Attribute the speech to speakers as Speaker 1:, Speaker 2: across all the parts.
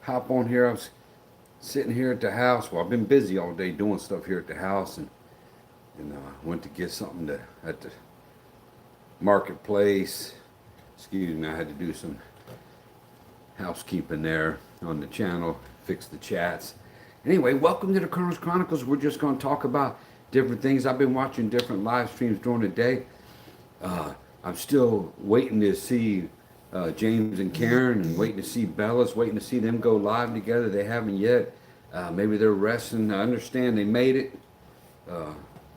Speaker 1: hop on here. I was sitting here at the house. Well, I've been busy all day doing stuff here at the house, and went to get something at the marketplace. Excuse me, I had to do some housekeeping there on the channel, fix the chats. Anyway, welcome to the Colonels Chronicles. We're just going to talk about different things. I've been watching different live streams during the day. I'm still waiting to see James and Karen, and waiting to see Bellis, waiting to see them go live together. They haven't yet. Maybe they're resting. I understand they made it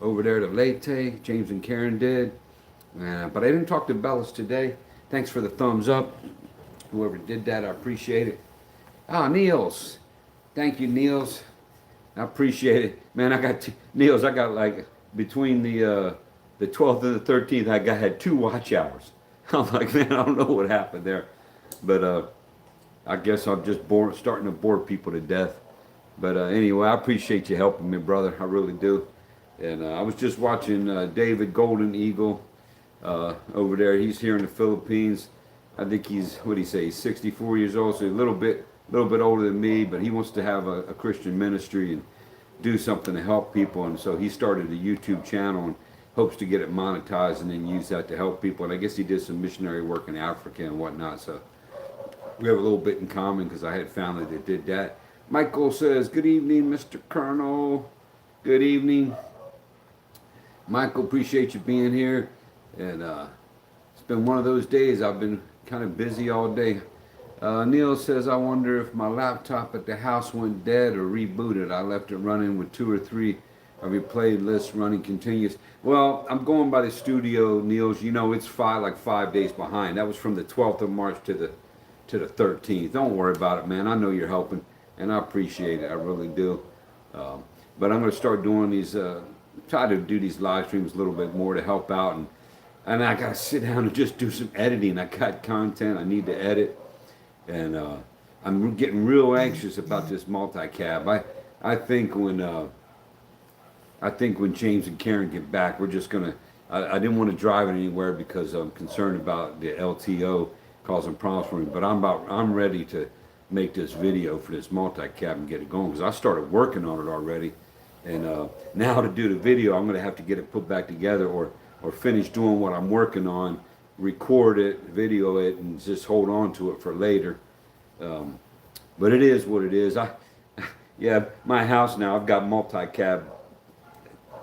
Speaker 1: over there to Leyte. James and Karen did. But I didn't talk to Bellis today. Thanks for the thumbs up. Whoever did that, I appreciate it. Niels. Thank you, Niels. I appreciate it. Man, Niels, I got like between the 12th and the 13th, had 2 watch hours. I'm like, man, I don't know what happened there. But I guess I'm just starting to bore people to death. But anyway, I appreciate you helping me, brother. I really do. And I was just watching David Golden Eagle over there. He's here in the Philippines. I think he's, what do you say, he's 64 years old, so a little bit older than me, but he wants to have a Christian ministry and do something to help people. And so he started a YouTube channel and hopes to get it monetized and then use that to help people. And I guess he did some missionary work in Africa and whatnot. So we have a little bit in common because I had family that did that. Michael says, good evening, Mr. Colonel. Good evening. Michael, appreciate you being here. And it's been one of those days. I've been kind of busy all day. Neil says, I wonder if my laptop at the house went dead or rebooted. I left it running with 2 or 3 of your playlists running continuous. Well, I'm going by the studio, Niels. You know, it's 5 days behind. That was from the 12th of March to the 13th. Don't worry about it, man. I know you're helping, and I appreciate it. I really do. But I'm going to start doing these, try to do these live streams a little bit more to help out. And I got to sit down and just do some editing. I got content I need to edit. And I'm getting real anxious about this multi-cab. I think when James and Karen get back, we're just gonna. I didn't want to drive it anywhere because I'm concerned about the LTO causing problems for me. But I'm ready to make this video for this multi-cab and get it going because I started working on it already. And now to do the video, I'm gonna have to get it put back together or finish doing what I'm working on, record it, video it, and just hold on to it for later. But it is what it is. Yeah, my house now, I've got multi-cab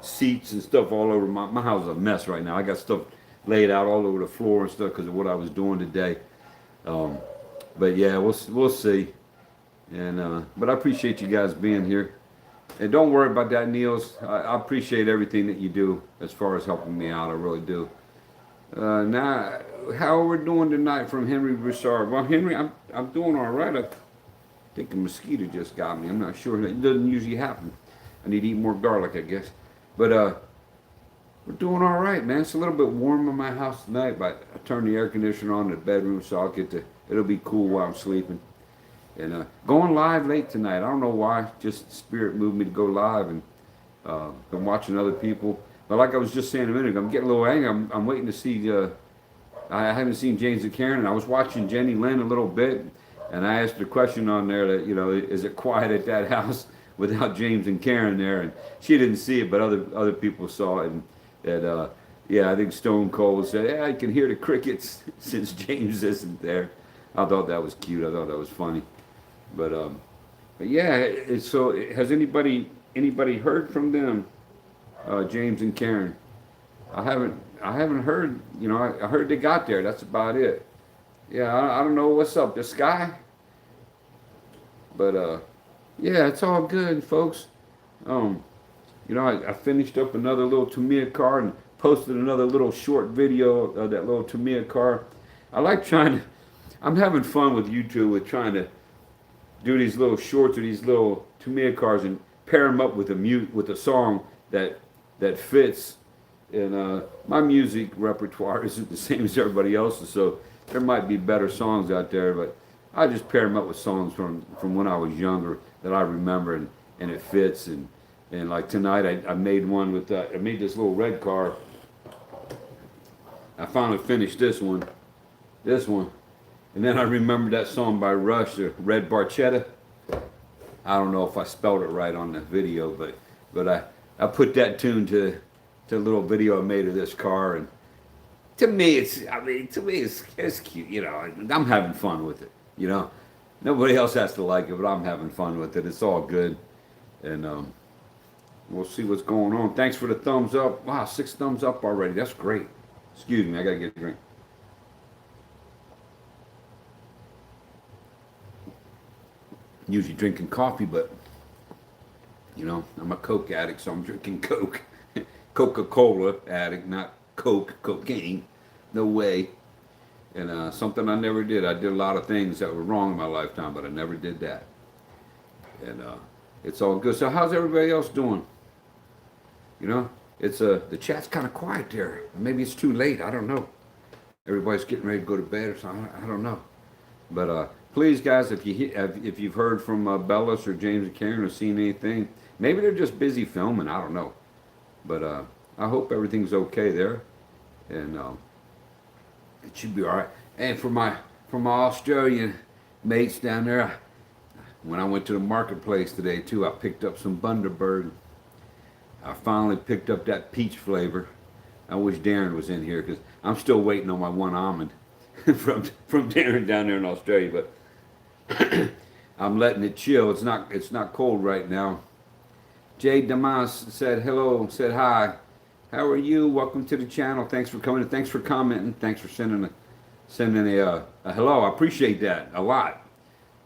Speaker 1: seats and stuff all over. My house is a mess right now. I got stuff laid out all over the floor and stuff because of what I was doing today. But yeah, we'll see. And but I appreciate you guys being here. And don't worry about that, Niels. I appreciate everything that you do as far as helping me out. I really do. Now, how are we doing tonight from Henry Broussard? Well, Henry, I'm doing all right. I think a mosquito just got me. I'm not sure. It doesn't usually happen. I need to eat more garlic, I guess. But we're doing all right, man. It's a little bit warm in my house tonight, but I turned the air conditioner on in the bedroom, so it'll be cool while I'm sleeping. And going live late tonight. I don't know why. Just Spirit moved me to go live, and been watching other people. But like I was just saying a minute ago, I'm getting a little angry. I'm waiting to see. I haven't seen James and Karen, and I was watching Jenny Lynn a little bit, and I asked a question on there that, is it quiet at that house without James and Karen there? And she didn't see it, but other people saw it. And yeah, I think Stone Cold said, yeah, I can hear the crickets since James isn't there. I thought that was cute. I thought that was funny. But yeah, so has anybody heard from them? James and Karen. I haven't heard. I heard they got there. That's about it. Yeah, I don't know what's up. The sky. But yeah, it's all good, folks. I finished up another little Tamiya car and posted another little short video of that little Tamiya car. I like I'm having fun with YouTube with trying to do these little shorts of these little Tamiya cars and pair them up with a song that fits. And my music repertoire isn't the same as everybody else's, so there might be better songs out there, but I just pair them up with songs from when I was younger that I remember, and it fits. And like tonight, I made one with I made this little red car. I finally finished this one, And then I remembered that song by Rush, the Red Barchetta. I don't know if I spelled it right on the video, but I put that tune to a little video I made of this car, and to me it's cute. You know, I'm having fun with it. You know, nobody else has to like it, but I'm having fun with it. It's all good, and we'll see what's going on. Thanks for the thumbs up. Wow, 6 thumbs up already. That's great. Excuse me, I gotta get a drink. Usually drinking coffee, but you know, I'm a Coke addict, so I'm drinking Coke. Coca-Cola addict, not cocaine. No way. And something I never did. I did a lot of things that were wrong in my lifetime, but I never did that. And it's all good. So how's everybody else doing? You know, it's the chat's kind of quiet there. Maybe it's too late. I don't know. Everybody's getting ready to go to bed or something. I don't know. But please, guys, if you've heard from Bellis or James and Karen or seen anything, maybe they're just busy filming. I don't know. But I hope everything's okay there, and it should be all right. And for my Australian mates down there, when I went to the marketplace today too, I picked up some Bundaberg. I finally picked up that peach flavor. I wish Darren was in here because I'm still waiting on my one almond from Darren down there in Australia. But I'm letting it chill. It's not cold right now. Jay Damas said hello, said hi. How are you? Welcome to the channel. Thanks for coming. Thanks for commenting. Thanks for sending a hello. I appreciate that a lot.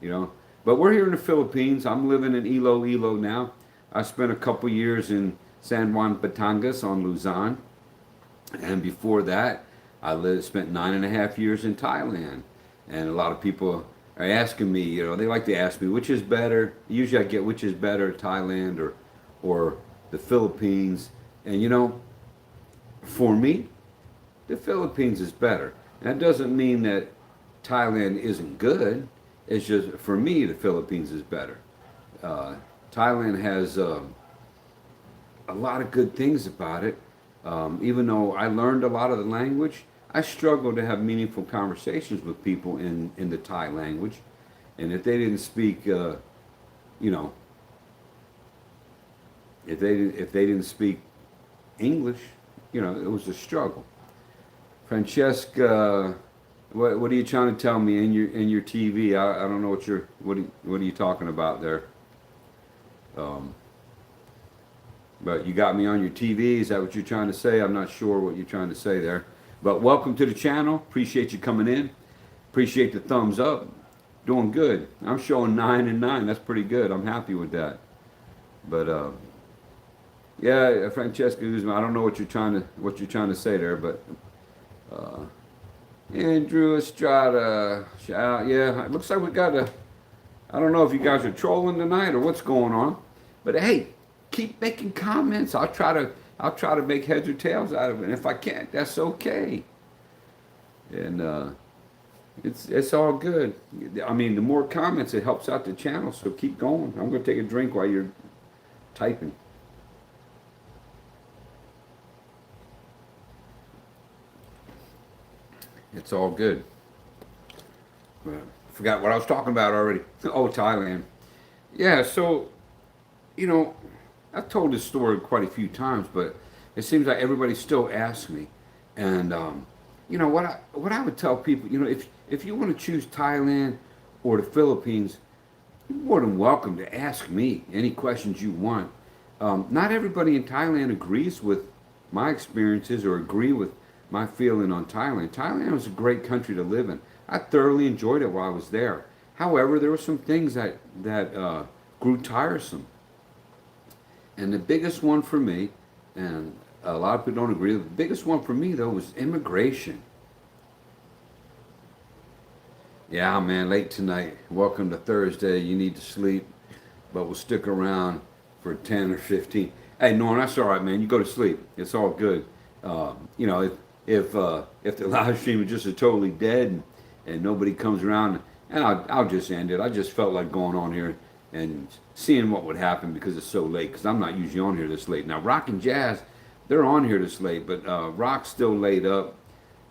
Speaker 1: You know. But we're here in the Philippines. I'm living in Iloilo now. I spent a couple years in San Juan, Batangas on Luzon. And before that, I spent 9.5 years in Thailand. And a lot of people are asking me, you know, they like to ask me, which is better? Usually I get which is better, Thailand or the Philippines. And you know, for me, the Philippines is better. That doesn't mean that Thailand isn't good. It's just, for me, the Philippines is better. Thailand has a lot of good things about it. Even though I learned a lot of the language, I struggle to have meaningful conversations with people in the Thai language. And if they didn't speak, you know, if they didn't speak English, you know, it was a struggle. Francesca, what are you trying to tell me in your TV? I don't know what are you talking about there? But you got me on your TV. Is that what you're trying to say? I'm not sure what you're trying to say there. But welcome to the channel. Appreciate you coming in. Appreciate the thumbs up. Doing good. I'm showing 9 and 9. That's pretty good. I'm happy with that. But yeah, Francesca Guzman, I don't know what you're trying to say there, but Andrew Estrada, yeah, it looks like we got I don't know if you guys are trolling tonight or what's going on, but hey, keep making comments. I'll try to make heads or tails out of it. And if I can't, that's okay. And it's all good. I mean, the more comments, it helps out the channel. So keep going. I'm going to take a drink while you're typing. It's all good. Forgot what I was talking about already. Oh, Thailand. Yeah, so, you know, I've told this story quite a few times, but it seems like everybody still asks me. And, you know, what I would tell people, you know, if you want to choose Thailand or the Philippines, you're more than welcome to ask me any questions you want. Not everybody in Thailand agrees with my experiences or agree with my feeling on Thailand. Thailand was a great country to live in. I thoroughly enjoyed it while I was there. However, there were some things that grew tiresome. And the biggest one for me, and a lot of people don't agree, the biggest one for me though was immigration. Yeah, man, late tonight. Welcome to Thursday. You need to sleep, but we'll stick around for 10 or 15. Hey, Norm, that's all right, man. You go to sleep. It's all good. You know, if the live stream is just totally dead and nobody comes around, and I'll just end it. I just felt like going on here and seeing what would happen because it's so late, because I'm not usually on here this late. Now, Rock and Jazz, they're on here this late, but Rock's still laid up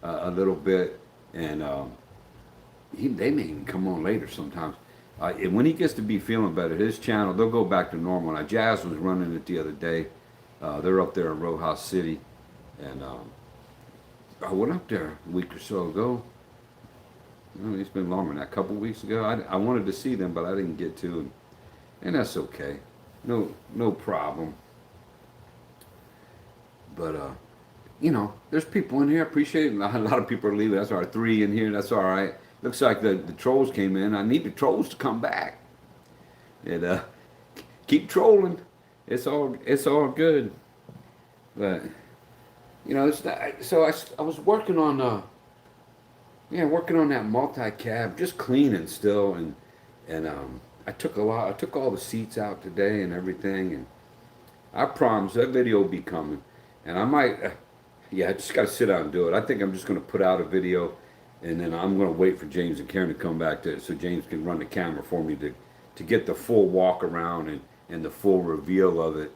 Speaker 1: a little bit, and they may even come on later sometimes. And when he gets to be feeling better, his channel, they'll go back to normal. Now, Jazz was running it the other day. They're up there in Rojas City. And I went up there a week or so ago. It's been longer than that. A couple weeks ago. I wanted to see them, but I didn't get to. And that's okay. No problem. But, there's people in here. I appreciate it. A lot of people are leaving. That's our 3 in here. That's all right. Looks like the trolls came in. I need the trolls to come back. And keep trolling. It's all good. But it's not, so I was working on working on that multi-cab, just cleaning still, and I took all the seats out today and everything, and I promise that video will be coming, and I might I just got to sit down and do it. I think I'm just going to put out a video, and then I'm going to wait for James and Karen to come back so James can run the camera for me to get the full walk around and the full reveal of it.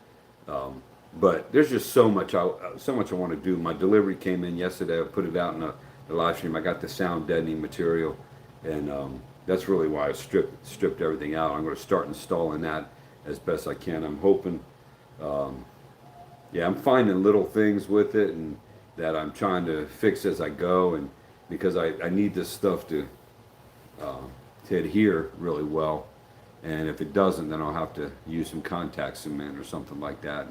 Speaker 1: But there's just so much I want to do. My delivery came in yesterday. I put it out in the live stream. I got the sound deadening material, and that's really why I stripped everything out. I'm going to start installing that as best I can. I'm hoping, I'm finding little things with it and that I'm trying to fix as I go, and because I need this stuff to adhere really well, and if it doesn't, then I'll have to use some contact cement or something like that,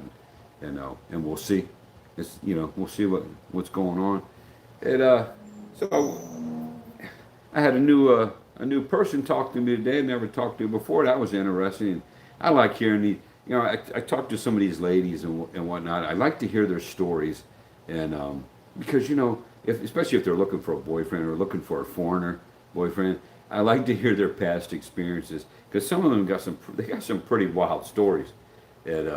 Speaker 1: and we'll see. We'll see what's going on. So I had a new person talk to me today. I never talked to before. That was interesting. I like hearing I talked to some of these ladies and whatnot. I like to hear their stories, and because especially if they're looking for a boyfriend or looking for a foreigner boyfriend, I like to hear their past experiences, because some of them got some pretty wild stories, and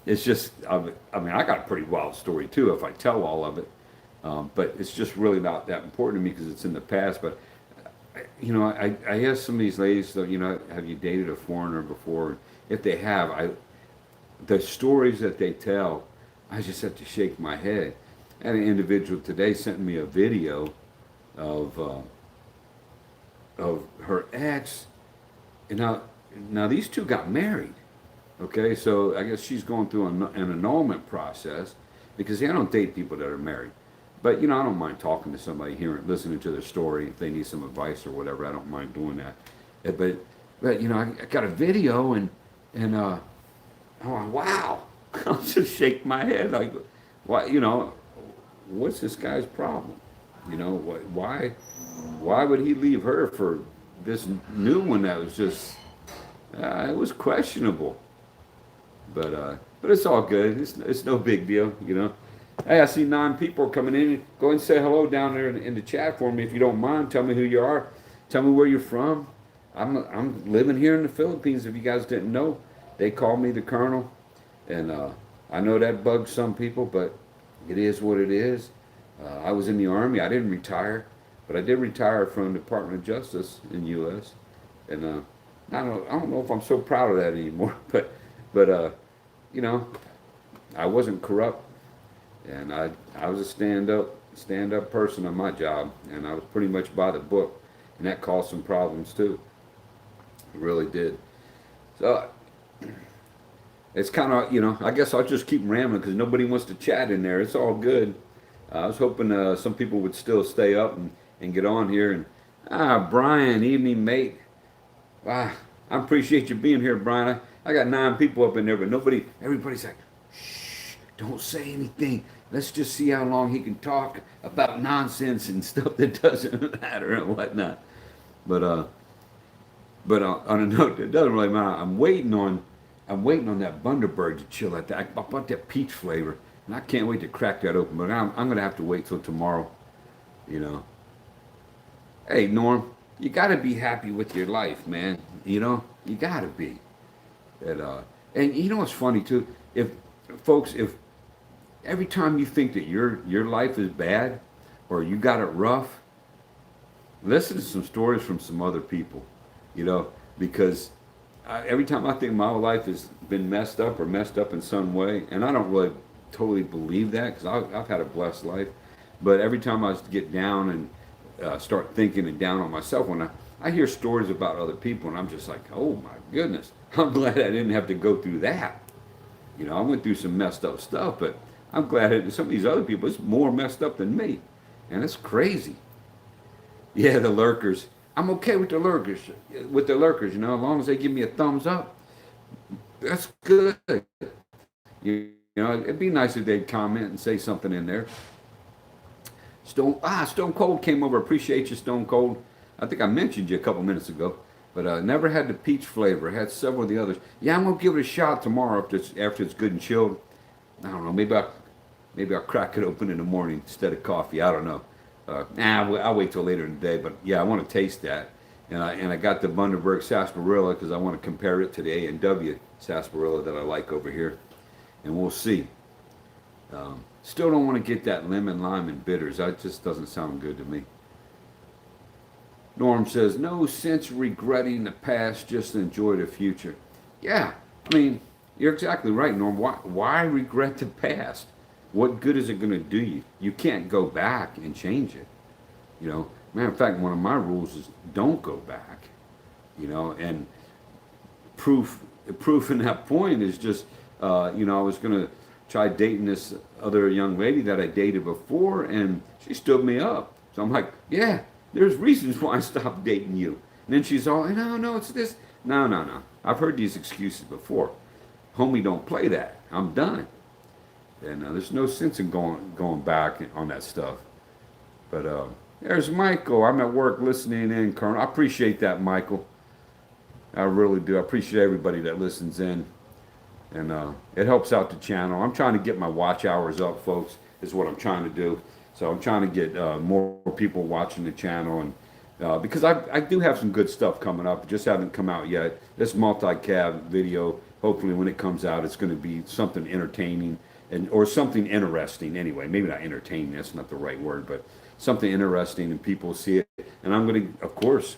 Speaker 1: it's just I got a pretty wild story too if I tell all of it. But it's just really not that important to me because it's in the past. But, I asked some of these ladies, have you dated a foreigner before? If they have, the stories that they tell, I just have to shake my head. And an individual today sent me a video of her ex. And now these two got married. Okay, so I guess she's going through an annulment process, because I don't date people that are married. But, I don't mind talking to somebody, listening to their story. If they need some advice or whatever, I don't mind doing that. But I got a video, and I'm like, wow. I'll just shake my head like, why, what's this guy's problem? Why would he leave her for this new one that was just, it was questionable. But it's all good. It's no big deal, Hey, I see 9 people coming in. Go and say hello down there in the chat for me if you don't mind. Tell me who you are. Tell me where you're from. I'm living here in the Philippines. If you guys didn't know, they call me the Colonel, and I know that bugs some people, but it is what it is. I was in the Army. I didn't retire, but I did retire from the Department of Justice in the U.S. And I don't know if I'm so proud of that anymore, but I wasn't corrupt. And I was a stand up person on my job, and I was pretty much by the book, and that caused some problems too. It really did. So it's kind of I guess I'll just keep rambling because nobody wants to chat in there. It's all good. I was hoping some people would still stay up and get on here. And Brian, evening mate. I appreciate you being here, Brian. I got 9 people up in there, but everybody's like, shh, don't say anything. Let's just see how long he can talk about nonsense and stuff that doesn't matter and whatnot. But on a note that doesn't really matter, I'm waiting on that Bundaberg to chill at that. I bought that peach flavor, and I can't wait to crack that open. But I'm gonna have to wait till tomorrow. Hey, Norm, you gotta be happy with your life, man. You gotta be. And you know what's funny too? If every time you think that your life is bad or you got it rough, listen to some stories from some other people, because every time I think my life has been messed up in some way, and I don't really totally believe that because I've had a blessed life, but every time I get down and start thinking and down on myself when I hear stories about other people, and I'm just like, oh my goodness, I'm glad I didn't have to go through that. You know, I went through some messed up stuff, but I'm glad that some of these other people is more messed up than me, and it's crazy. Yeah, the lurkers. I'm okay with the lurkers. With the lurkers, you know, as long as they give me a thumbs up, that's good. You know, it'd be nice if they'd comment and say something in there. Stone Cold came over. Appreciate you, Stone Cold. I think I mentioned you a couple minutes ago, but never had the peach flavor. Had several of the others. Yeah, I'm gonna give it a shot tomorrow after it's good and chilled. I don't know. Maybe I'll crack it open in the morning instead of coffee. I don't know. I'll wait till later in the day. But yeah, I want to taste that. And I got the Bundaberg sarsaparilla because I want to compare it to the A&W sarsaparilla that I like over here, and we'll see. Still don't want to get that lemon, lime, and bitters. That just doesn't sound good to me. Norm says, no sense regretting the past, just enjoy the future. Yeah, I mean, you're exactly right, Norm. Why regret the past? What good is it going to do you? You can't go back and change it. You know, matter of fact, one of my rules is don't go back. You know, and proof in that point is just, you know, I was going to try dating this other young lady that I dated before, and she stood me up. So I'm like, yeah, there's reasons why I stopped dating you. And then she's all, no, it's this. No. I've heard these excuses before. Homie, don't play that. I'm done. And there's no sense in going back on that stuff. But there's Michael. I'm at work listening in, Colonel. I appreciate that, Michael. I really do. I appreciate everybody that listens in. And it helps out the channel. I'm trying to get my watch hours up, folks, is what I'm trying to do. So I'm trying to get more people watching the channel. And because I do have some good stuff coming up. It just haven't come out yet. This multi-cab video, hopefully when it comes out, it's going to be something entertaining or something interesting anyway. Maybe not entertaining, that's not the right word, but something interesting and people see it. And I'm going to, of course,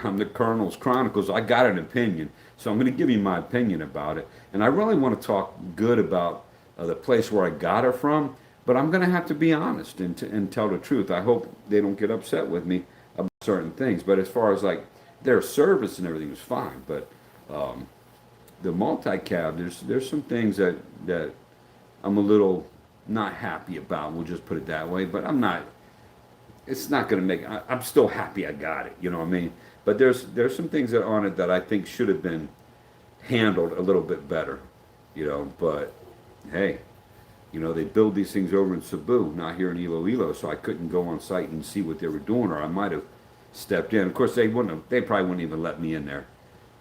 Speaker 1: I'm the Colonels Chronicles. I got an opinion, so I'm going to give you my opinion about it. And I really want to talk good about the place where I got it from, but I'm going to have to be honest and tell the truth. I hope they don't get upset with me about certain things. But as far as like their service and everything was fine, but the multi-cab, there's some things that I'm a little not happy about. We'll just put it that way. But I'm not. It's not going to make. I'm still happy I got it. You know what I mean? But there's some things that on it that I think should have been handled a little bit better, you know. But hey, you know, they build these things over in Cebu, not here in Iloilo, so I couldn't go on site and see what they were doing, or I might have stepped in. Of course, they probably wouldn't even let me in there.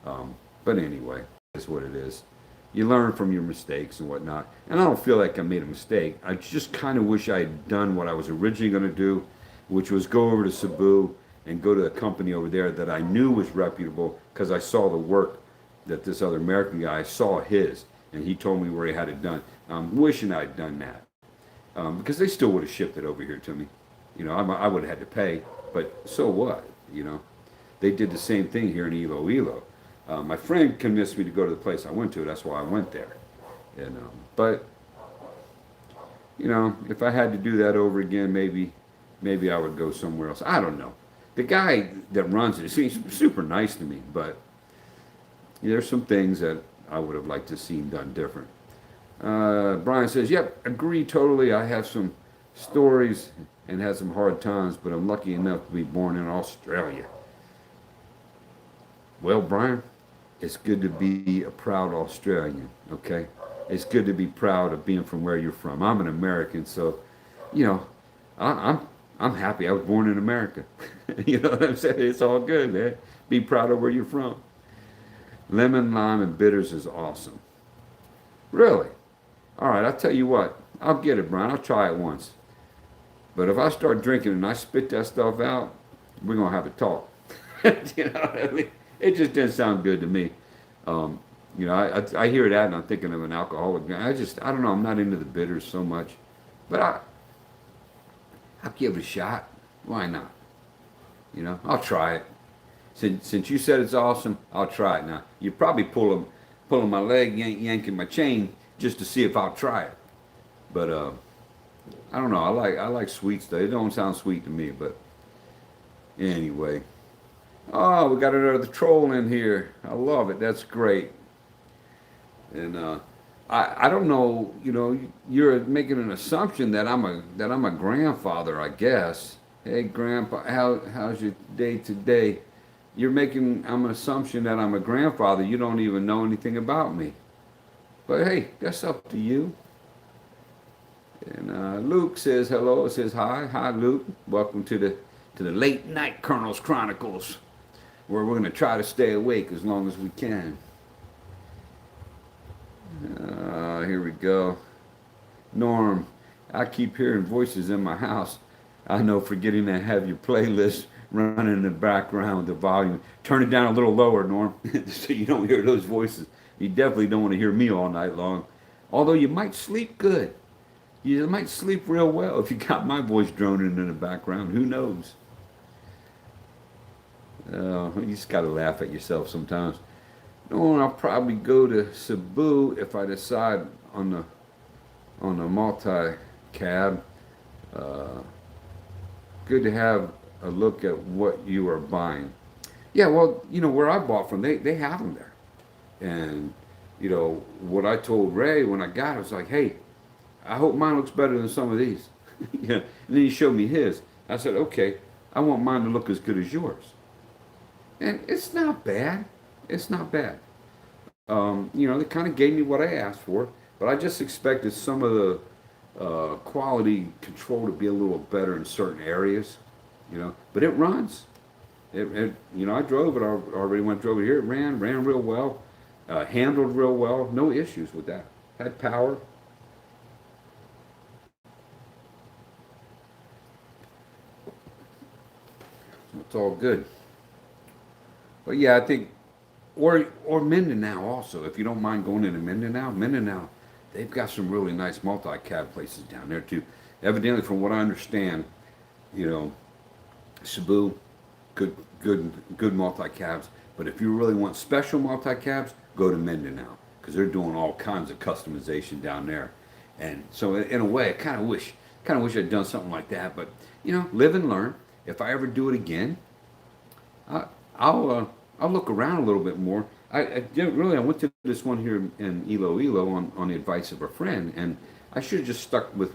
Speaker 1: But anyway, that's what it is. You learn from your mistakes and whatnot. And I don't feel like I made a mistake. I just kind of wish I had done what I was originally going to do, which was go over to Cebu and go to a company over there that I knew was reputable because I saw the work that this other American guy saw his, and he told me where he had it done. I'm wishing I'd done that because they still would have shipped it over here to me. You know, I would have had to pay, but so what? You know, they did the same thing here in Iloilo. My friend convinced me to go to the place I went to. That's why I went there. And but you know, if I had to do that over again, maybe I would go somewhere else. I don't know. The guy that runs it seems super nice to me, but there's some things that I would have liked to see done different. Brian says, yep, agree totally. I have some stories and had some hard times, but I'm lucky enough to be born in Australia. Well, Brian, it's good to be a proud Australian, okay? It's good to be proud of being from where you're from. I'm an American, so, you know, I'm happy I was born in America. You know what I'm saying? It's all good, man. Be proud of where you're from. Lemon, lime, and bitters is awesome. Really? All right, I'll tell you what. I'll get it, Brian. I'll try it once. But if I start drinking and I spit that stuff out, we're going to have a talk. You know what I mean? It just didn't sound good to me. You know, I hear that and I'm thinking of an alcoholic. I don't know. I'm not into the bitters so much. But I'll give it a shot. Why not? You know, I'll try it. Since you said it's awesome, I'll try it now. You're probably pulling my leg, yanking my chain just to see if I'll try it. But I don't know. I like sweet stuff. It don't sound sweet to me, but Anyway, oh, we got another troll in here. I love it. That's great. And I don't know. You know, you're making an assumption that I'm a grandfather. I guess. Hey, Grandpa, how's your day today? You're making I'm an assumption that I'm a grandfather. You don't even know anything about me. But hey, that's up to you. And Luke says hello. Says hi. Hi, Luke. Welcome to the late night Colonels Chronicles, where we're going to try to stay awake as long as we can. Here we go. Norm, I keep hearing voices in my house. I know, forgetting to have your playlist running in the background with the volume. Turn it down a little lower, Norm, so you don't hear those voices. You definitely don't want to hear me all night long. Although you might sleep good. You might sleep real well if you got my voice droning in the background. Who knows? You just got to laugh at yourself sometimes. No, I'll probably go to Cebu if I decide on the multi cab. Uh, Good to have a look at what you are buying. Yeah, well, where I bought from, they have them there. And what I told Ray when I got it, I was like, hey, I hope mine looks better than some of these. Yeah. And then he showed me his. I said, okay, I want mine to look as good as yours. And it's not bad. It's not bad. They kind of gave me what I asked for, but I just expected some of the quality control to be a little better in certain areas, But it runs. I drove it. I already drove it here. It ran real well, handled real well. No issues with that. Had power. It's all good. But yeah, I think, or Mindanao also. If you don't mind going into Mindanao, they've got some really nice multi-cab places down there too. Evidently, from what I understand, you know, Cebu, good, good multi-cabs. But if you really want special multi-cabs, go to Mindanao because they're doing all kinds of customization down there. And so, in a way, I kind of wish I'd done something like that. But live and learn. If I ever do it again, I, I'll look around a little bit more. I didn't really. I went to this one here in Iloilo on the advice of a friend, and I should have just stuck with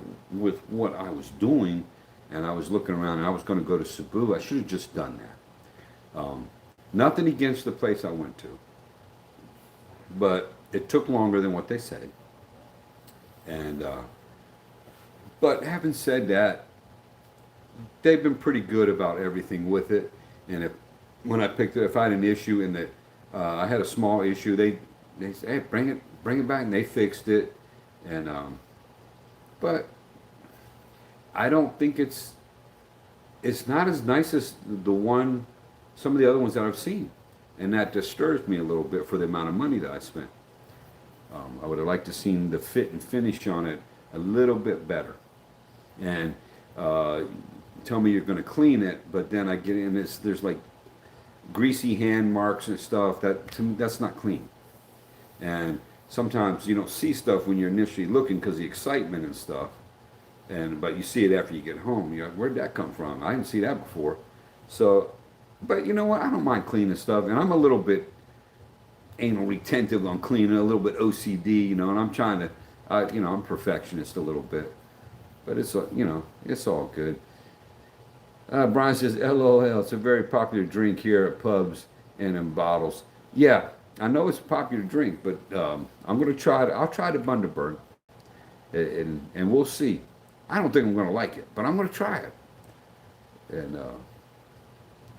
Speaker 1: what I was doing, and I was looking around, and I was going to go to Cebu. I should have just done that. Nothing against the place I went to, but it took longer than what they said. And but having said that, they've been pretty good about everything with it. And when I picked it, if I had an issue in that I had a small issue, they said, hey, bring it back, and they fixed it. And but I don't think it's not as nice as some of the other ones that I've seen, and that disturbs me a little bit for the amount of money that I spent. I would have liked to seen the fit and finish on it a little bit better. And tell me you're going to clean it, but then I get in this. There's like greasy hand marks and stuff that to me, that's not clean. And sometimes you don't see stuff when you're initially looking because of the excitement and stuff. But you see it after you get home. You're like, where'd that come from? I didn't see that before. So, but you know what? I don't mind cleaning stuff, and I'm a little bit anal retentive on cleaning, a little bit OCD, and I'm trying to, I'm perfectionist a little bit. But it's all good. Brian says, LOL, it's a very popular drink here at pubs and in bottles. Yeah, I know it's a popular drink, but I'm going to try it. I'll try the Bundaberg, and we'll see. I don't think I'm going to like it, but I'm going to try it. And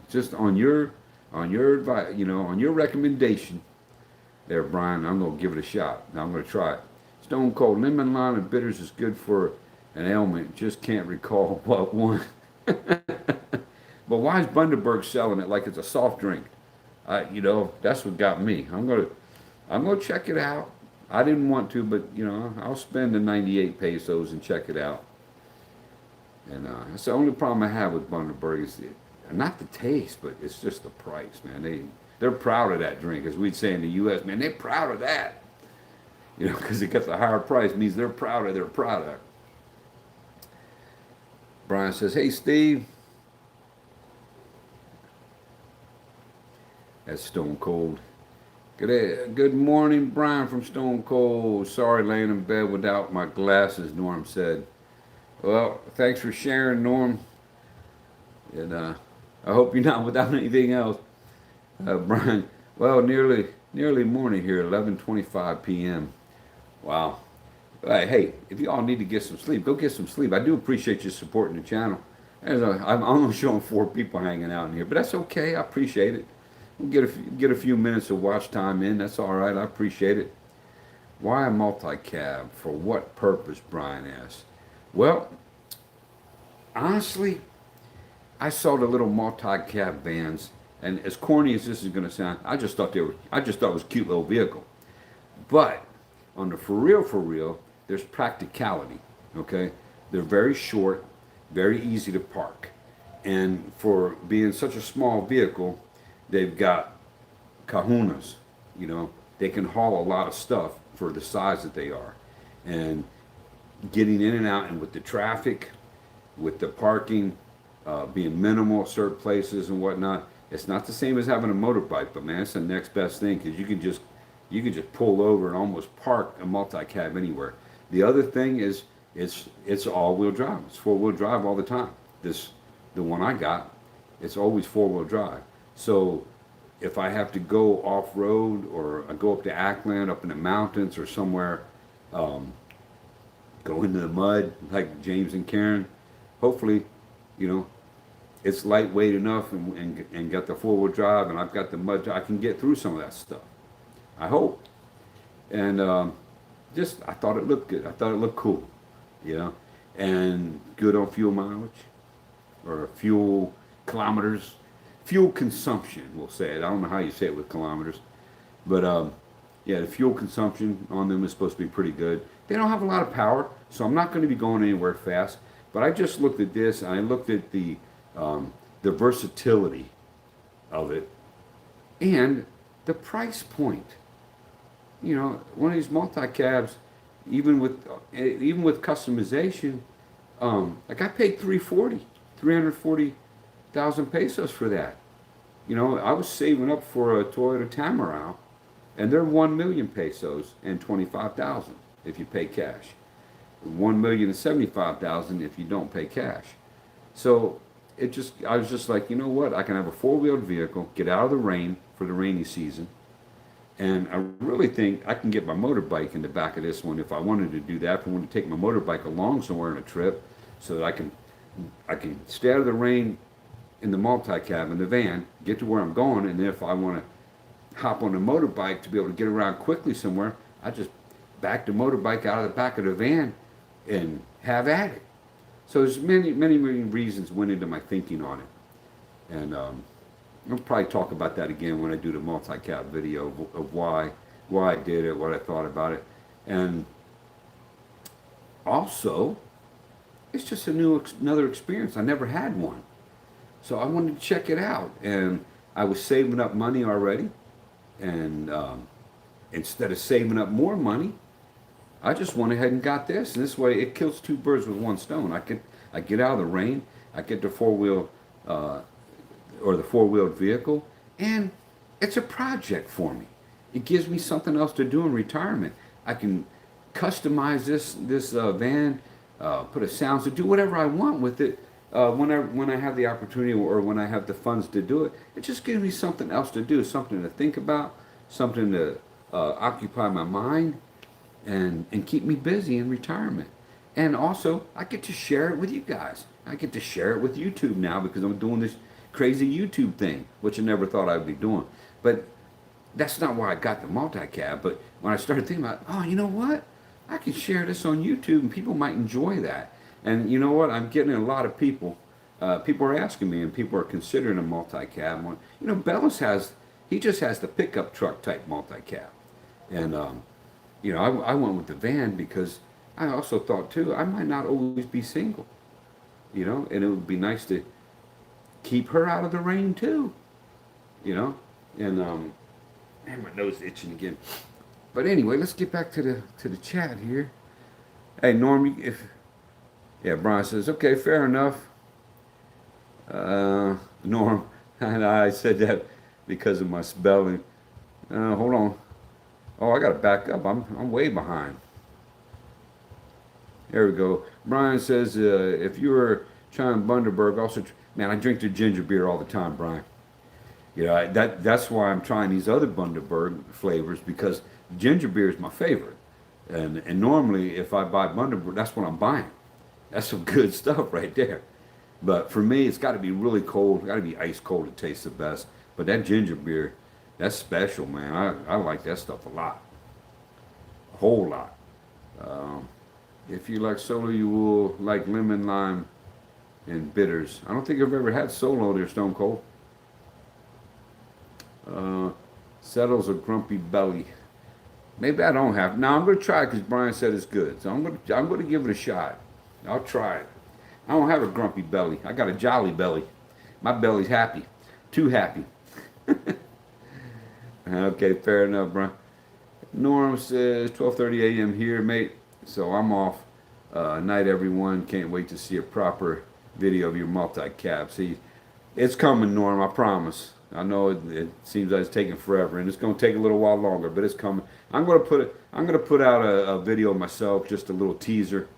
Speaker 1: just on your advice, on your recommendation there, Brian, I'm going to give it a shot. Now I'm going to try it. Stone Cold Lemon, lime, and bitters is good for an ailment. Just can't recall what one. But why is Bundaberg selling it like it's a soft drink? That's what got me. I'm gonna check it out. I didn't want to, but I'll spend the 98 pesos and check it out. And that's the only problem I have with Bundaberg is not the taste, but it's just the price, man. They're proud of that drink, as we'd say in the U.S. Man, they're proud of that. Because it gets a higher price means they're proud of their product. Brian says, hey, Steve. That's Stone Cold. Good morning, Brian from Stone Cold. Sorry, laying in bed without my glasses, Norm said. Well, thanks for sharing, Norm. And I hope you're not without anything else. Brian, well, nearly morning here, 11:25 p.m. Wow. Hey, if you all need to get some sleep, go get some sleep. I do appreciate you supporting the channel. I'm only showing 4 people hanging out in here, but that's okay. I appreciate it. We'll get a few minutes of watch time in. That's all right. I appreciate it. Why a multi-cab? For what purpose? Brian asked. Well, honestly, I saw the little multi-cab vans, and as corny as this is going to sound, I just thought it was a cute little vehicle. But on the for real, there's practicality. Okay, they're very short, very easy to park, and for being such a small vehicle, they've got kahunas. You know, they can haul a lot of stuff for the size that they are, and getting in and out, and with the traffic, with the parking being minimal at certain places and whatnot, it's not the same as having a motorbike. But man, it's the next best thing because you can just pull over and almost park a multi-cab anywhere. The other thing is it's all-wheel drive. It's four-wheel drive all the time. The one I got, it's always four-wheel drive. So if I have to go off-road or I go up to Ackland, up in the mountains or somewhere, go into the mud like James and Karen, hopefully, you know, it's lightweight enough and got the four-wheel drive and I've got the mud, I can get through some of that stuff. I hope. And I thought it looked good. I thought it looked cool, you know, and good on fuel mileage or fuel kilometers, fuel consumption, we'll say it. I don't know how you say it with kilometers, but yeah, the fuel consumption on them is supposed to be pretty good. They don't have a lot of power, so I'm not going to be going anywhere fast. But I just looked at this and I looked at the versatility of it and the price point. You know, one of these multi-cabs, even with customization, like I paid 340,000 pesos for that. You know, I was saving up for a Toyota Tamaraw, and they're 1 million pesos and 25,000 if you pay cash. 1,075,000 if you don't pay cash. So I was just like, you know what? I can have a four-wheeled vehicle, get out of the rain for the rainy season. And I really think I can get my motorbike in the back of this one if I wanted to do that. If I wanted to take my motorbike along somewhere on a trip, so that I can stay out of the rain in the multi-cab in the van, get to where I'm going, and then if I want to hop on a motorbike to be able to get around quickly somewhere, I just back the motorbike out of the back of the van and have at it. So there's many reasons went into my thinking on it, and I'll probably talk about that again when I do the multi-cab video of why I did it, what I thought about it. And also, it's just another experience. I never had one. So I wanted to check it out. And I was saving up money already. And instead of saving up more money, I just went ahead and got this. And this way, it kills two birds with one stone. I get out of the rain. I get the four-wheeled vehicle, and it's a project for me. It gives me something else to do in retirement. I can customize this van, put a sound, so do whatever I want with it when I have the opportunity or when I have the funds to do it. It just gives me something else to do, something to think about, something to occupy my mind and keep me busy in retirement. And also, I get to share it with you guys. I get to share it with YouTube now because I'm doing this crazy YouTube thing, which I never thought I'd be doing. But that's not why I got the multi-cab. But when I started thinking about, oh, you know what? I can share this on YouTube and people might enjoy that. And you know what? I'm getting a lot of people. People are asking me and people are considering a multi-cab. You know, Bellis just has the pickup truck type multi-cab. And, you know, I went with the van because I also thought too, I might not always be single. You know, and it would be nice to keep her out of the rain too, you know. And man, my nose is itching again. But anyway, let's get back to the chat here. Hey Norm, Brian says, okay, fair enough. Norm, and I said that because of my spelling. Hold on. Oh, I got to back up. I'm way behind. There we go. Brian says, if you were trying Bundaberg, also, man, I drink the ginger beer all the time, Brian. You know, that's why I'm trying these other Bundaberg flavors because ginger beer is my favorite. And normally, if I buy Bundaberg, that's what I'm buying. That's some good stuff right there. But for me, it's got to be really cold. It's got to be ice cold to taste the best. But that ginger beer, that's special, man. I like that stuff a lot. A whole lot. Um, if you like solo, you will like lemon, lime, and bitters. I don't think I've ever had solo there, Stone Cold. Uh, Settles a grumpy belly. Maybe I don't have. Now I'm gonna try it because Brian said it's good. So I'm gonna give it a shot. I'll try it. I don't have a grumpy belly. I got a jolly belly. My belly's happy. Too happy. Okay, fair enough, Brian. Norm says 12:30 a.m. here, mate. So I'm off. Night, everyone. Can't wait to see a proper video of your multi-cap. See, it's coming, Norm. I promise. I know it seems like it's taking forever, and it's going to take a little while longer, but it's coming. I'm going to put out a video myself, just a little teaser,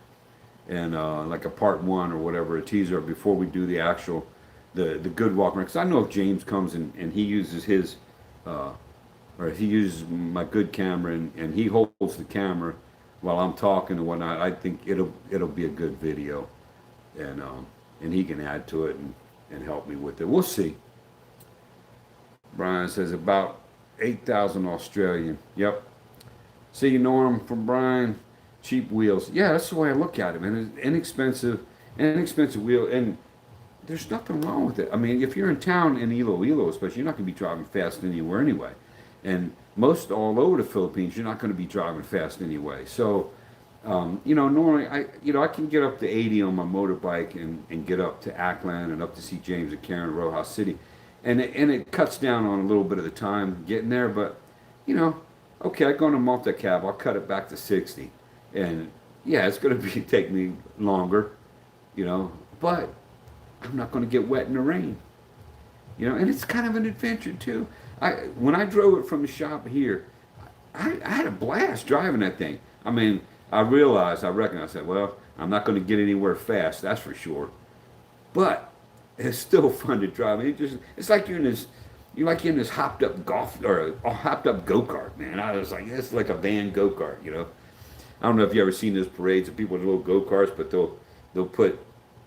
Speaker 1: and like a part one or whatever, a teaser before we do the actual the good walk around. Because I know if James comes and he uses his or if he uses my good camera and he holds the camera while I'm talking and whatnot, I think it'll be a good video, and he can add to it and help me with it. We'll see. Brian says about 8,000 Australian. Yep. See, Norm, from Brian, cheap wheels. Yeah, that's the way I look at it, man. It's inexpensive wheel, and there's nothing wrong with it. I mean, if you're in town in Iloilo, especially, you're not going to be driving fast anywhere anyway. And most all over the Philippines, you're not going to be driving fast anyway. So, normally I can get up to 80 on my motorbike and get up to Ackland and up to see James and Karen, Rojas City, and it cuts down on a little bit of the time getting there. But, okay, I go on a multi-cab, I'll cut it back to 60, and yeah, it's going to be take me longer, but I'm not going to get wet in the rain, and it's kind of an adventure too. When I drove it from the shop here, I had a blast driving that thing. I mean, I recognized that, well, I'm not going to get anywhere fast, that's for sure. But it's still fun to drive. It's like you're in this hopped up golf or a hopped up go-kart, man. I was like, it's like a van go-kart, I don't know if you ever seen those parades of people with little go-karts, but they'll put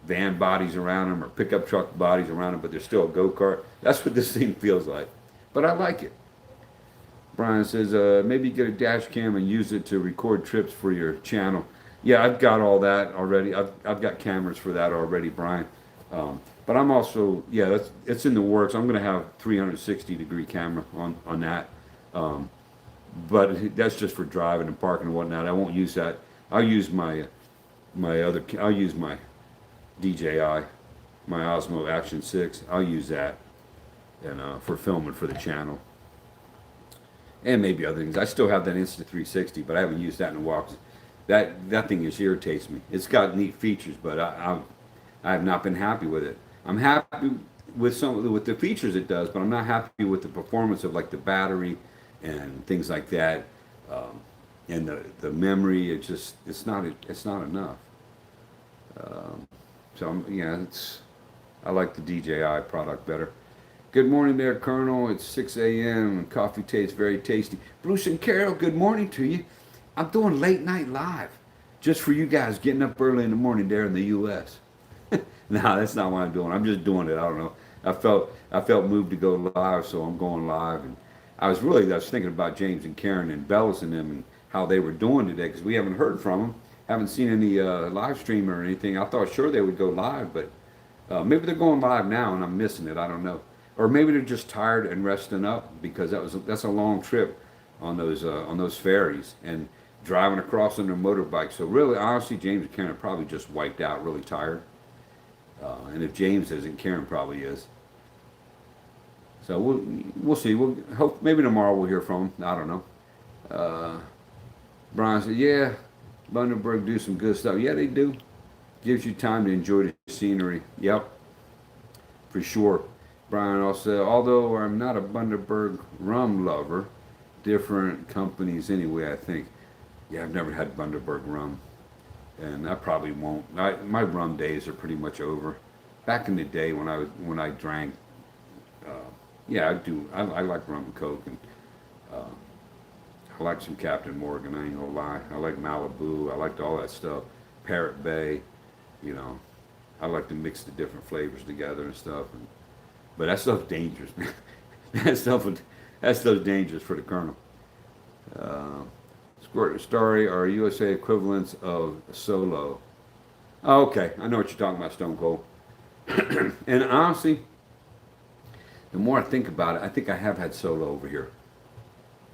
Speaker 1: van bodies around them or pickup truck bodies around them, but they're still a go-kart. That's what this thing feels like. But I like it. Brian says, maybe get a dash cam and use it to record trips for your channel. Yeah, I've got all that already. I've got cameras for that already, Brian. But I'm also, it's in the works. I'm going to have 360-degree camera on that. But that's just for driving and parking and whatnot. I won't use that. I'll use my DJI, my Osmo Action 6. I'll use that and for filming for the channel. And maybe other things. I still have that Insta360, but I haven't used that in a while. 'Cause that thing just irritates me. It's got neat features, but I have not been happy with it. I'm happy with with the features it does, but I'm not happy with the performance of like the battery and things like that, and the memory. It's not enough. I like the DJI product better. Good morning there, Colonel. It's 6 a.m. and coffee tastes very tasty. Bruce and Carol, good morning to you. I'm doing late night live just for you guys getting up early in the morning there in the U.S. No, that's not what I'm doing. I'm just doing it. I don't know. I felt moved to go live, so I'm going live. And I was thinking about James and Karen and Bellis and them and how they were doing today because we haven't heard from them. Haven't seen any live stream or anything. I thought sure they would go live, but maybe they're going live now and I'm missing it. I don't know. Or maybe they're just tired and resting up because that's a long trip on those ferries and driving across on their motorbike. So really, honestly, James and Karen are probably just wiped out, really tired. And if James isn't, Karen probably is. So we'll see. We'll hope maybe tomorrow we'll hear from them. I don't know. Brian said, yeah, Bundaberg do some good stuff. Yeah, they do. Gives you time to enjoy the scenery. Yep, for sure. Brian also, although I'm not a Bundaberg rum lover, different companies anyway, I think. Yeah, I've never had Bundaberg rum, and I probably won't. My rum days are pretty much over. Back in the day when I drank, uh, yeah, I do. I like rum and coke, and uh, I like some Captain Morgan. I ain't gonna lie. I like Malibu. I liked all that stuff. Parrot Bay, you know. I like to mix the different flavors together and stuff. But that stuff's dangerous, man. that stuff that stuff's dangerous for the Colonel. Uh, Squirt Story are USA equivalents of Solo. Oh, okay, I know what you're talking about, Stone Cold. And honestly, the more I think about it, I think I have had Solo over here.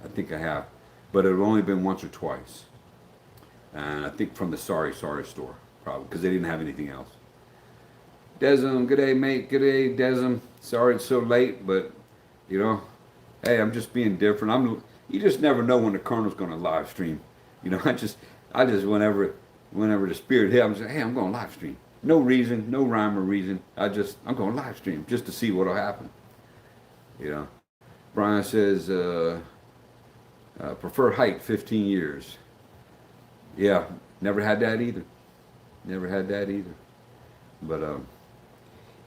Speaker 1: I think I have, but it's only been once or twice. And I think from the Sorry Sorry store, probably because they didn't have anything else. Desm, good day, mate. Good day, Desm. Sorry it's so late, but you know, hey, I'm just being different. You just never know when the Colonel's going to live stream. You know, I just whenever the spirit hit, I'm just hey, I'm going to live stream. No reason, no rhyme or reason. I'm going to live stream just to see what'll happen. You know, Brian says prefer height 15 years. Yeah, never had that either. Never had that either. But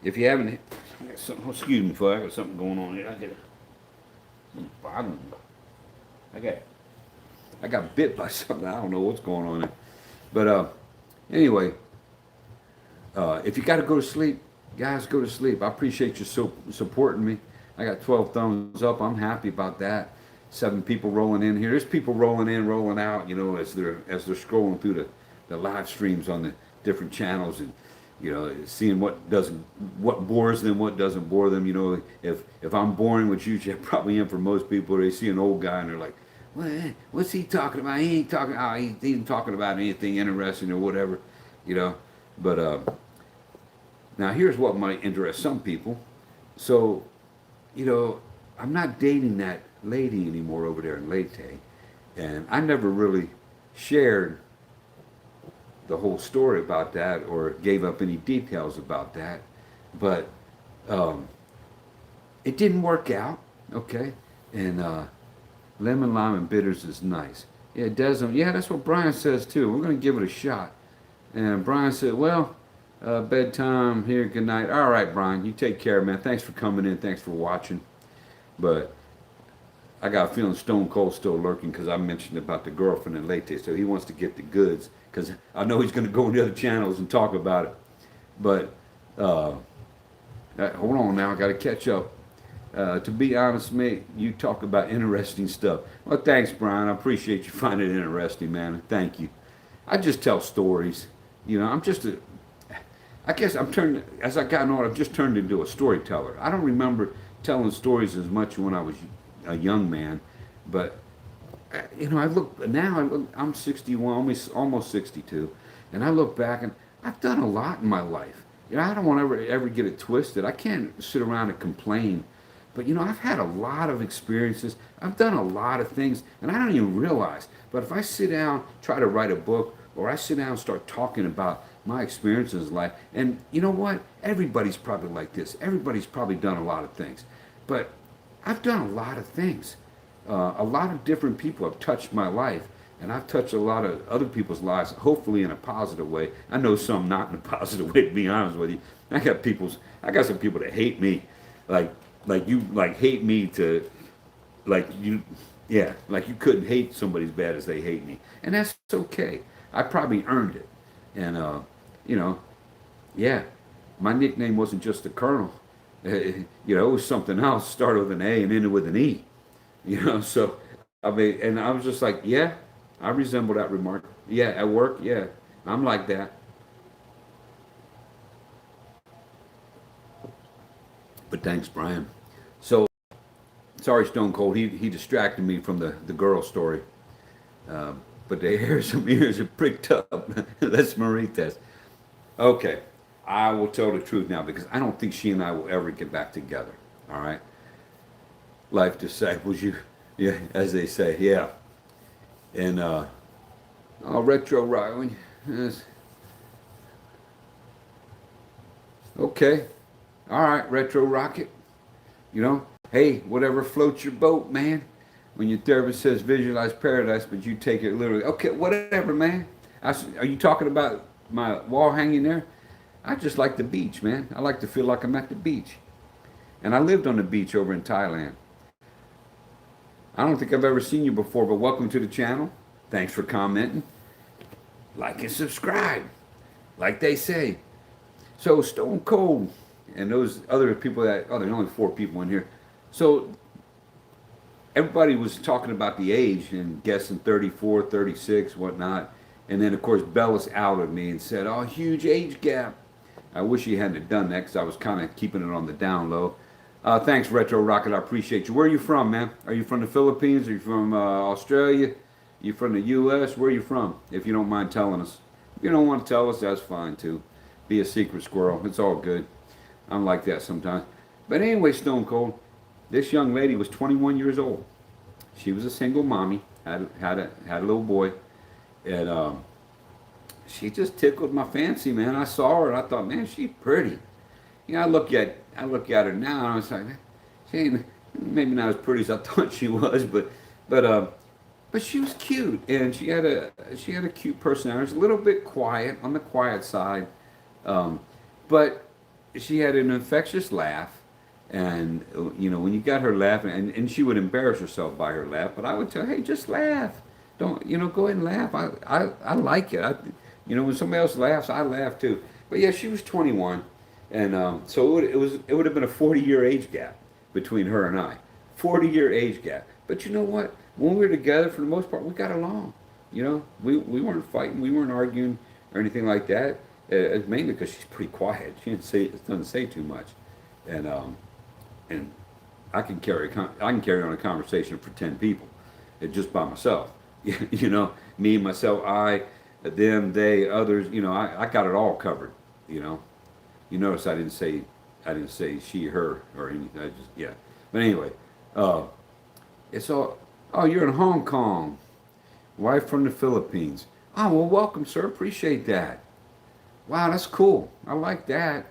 Speaker 1: if you haven't, I got something. Excuse me, folks. I got something going on here. I got I got bit by something. I don't know what's going on there. But anyway, if you got to go to sleep, guys, go to sleep. I appreciate you supporting me. I got 12 thumbs up. I'm happy about that. 7 people rolling in here. There's people rolling in, rolling out. You know, as they're scrolling through the live streams on the different channels and you know seeing what bores them, what doesn't bore them. You know, if I'm boring, which usually I probably am for most people, they see an old guy and they're like, what's he talking about? He ain't talking. Oh, he ain't talking about anything interesting or whatever. You know, but now here's what might interest some people. So, you know, I'm not dating that lady anymore over there in Leyte, and I never really shared the whole story about that or gave up any details about that, but um, it didn't work out. Okay, and lemon, lime, and bitters is nice. Yeah, it doesn't. Yeah, that's what Brian says too. We're gonna give it a shot. And Brian said, well, bedtime here. Good night. All right, Brian, you take care, man. Thanks for coming in. Thanks for watching. But I got a feeling Stone Cold's still lurking because I mentioned about the girlfriend in Leyte, so he wants to get the goods because I know he's going to go on the other channels and talk about it. But hold on now, I got to catch up. To be honest, mate, you talk about interesting stuff. Well, thanks, Brian. I appreciate you finding it interesting, man. Thank you. I just tell stories. You know, I guess I'm turned, as I got older, I've just turned into a storyteller. I don't remember telling stories as much when I was a young man, but you know, I'm 61, almost 62, and I look back and I've done a lot in my life. You know, I don't want to ever get it twisted. I can't sit around and complain, but you know, I've had a lot of experiences. I've done a lot of things, and I don't even realize. But if I sit down, try to write a book, or I sit down and start talking about my experiences in life, and you know what? Everybody's probably like this. Everybody's probably done a lot of things, but I've done a lot of things. A lot of different people have touched my life, and I've touched a lot of other people's lives, hopefully in a positive way. I know some not in a positive way, to be honest with you. I got some people that hate me, like hate me to, like you, yeah, like you couldn't hate somebody as bad as they hate me, and that's okay. I probably earned it, and you know, yeah, my nickname wasn't just the Colonel. You know, it was something else. Started with an A and ended with an E. You know, so I mean, and I was just like, yeah, I resemble that remark. Yeah, at work, yeah, I'm like that. But thanks, Brian. So sorry, Stone Cold. He distracted me from the girl story. Uh, but the hairs of my ears are pricked up. Let's Marie test. Okay, I will tell the truth now because I don't think she and I will ever get back together. All right, life disciples, you, yeah, as they say, yeah. And oh, retro rock. Yes. Okay, all right, retro rocket. You know, hey, whatever floats your boat, man. When your therapist says visualize paradise, but you take it literally. Okay, whatever, man. Are you talking about my wall hanging there? I just like the beach, man. I like to feel like I'm at the beach. And I lived on the beach over in Thailand. I don't think I've ever seen you before, but welcome to the channel. Thanks for commenting. Like and subscribe, like they say. So Stone Cold and those other people that, oh, there's only 4 people in here. So everybody was talking about the age and guessing 34, 36, whatnot. And then, of course, Bellis outed me and said, oh, huge age gap. I wish he hadn't done that because I was kind of keeping it on the down low. Thanks, Retro Rocket. I appreciate you. Where are you from, man? Are you from the Philippines? Are you from Australia? Are you from the U.S.? Where are you from? If you don't mind telling us. If you don't want to tell us, that's fine, too. Be a secret squirrel. It's all good. I'm like that sometimes. But anyway, Stone Cold, this young lady was 21 years old. She was a single mommy, had a little boy, and she just tickled my fancy, man. I saw her and I thought, man, she's pretty. You know, I look at her now and I was like, she ain't maybe not as pretty as I thought she was, but she was cute and she had a cute personality. She was a little bit quiet, on the quiet side, but she had an infectious laugh. And, you know, when you got her laughing, and she would embarrass herself by her laugh, but I would tell her, hey, just laugh. Don't, you know, go ahead and laugh. I like it. You know, when somebody else laughs, I laugh too. But yeah, she was 21. And so it would have been a 40-year age gap between her and I. 40-year age gap. But you know what? When we were together, for the most part, we got along. You know, we weren't fighting. We weren't arguing or anything like that. Mainly because she's pretty quiet. She doesn't say too much. And I can carry on a conversation for 10 people, just by myself. You know, me, myself, I, them, they, others. You know, I got it all covered. You know, you notice I didn't say she, her, or anything. I just, yeah. But anyway, it's all. Oh, you're in Hong Kong. Wife from the Philippines. Oh, well, welcome, sir. Appreciate that. Wow, that's cool. I like that.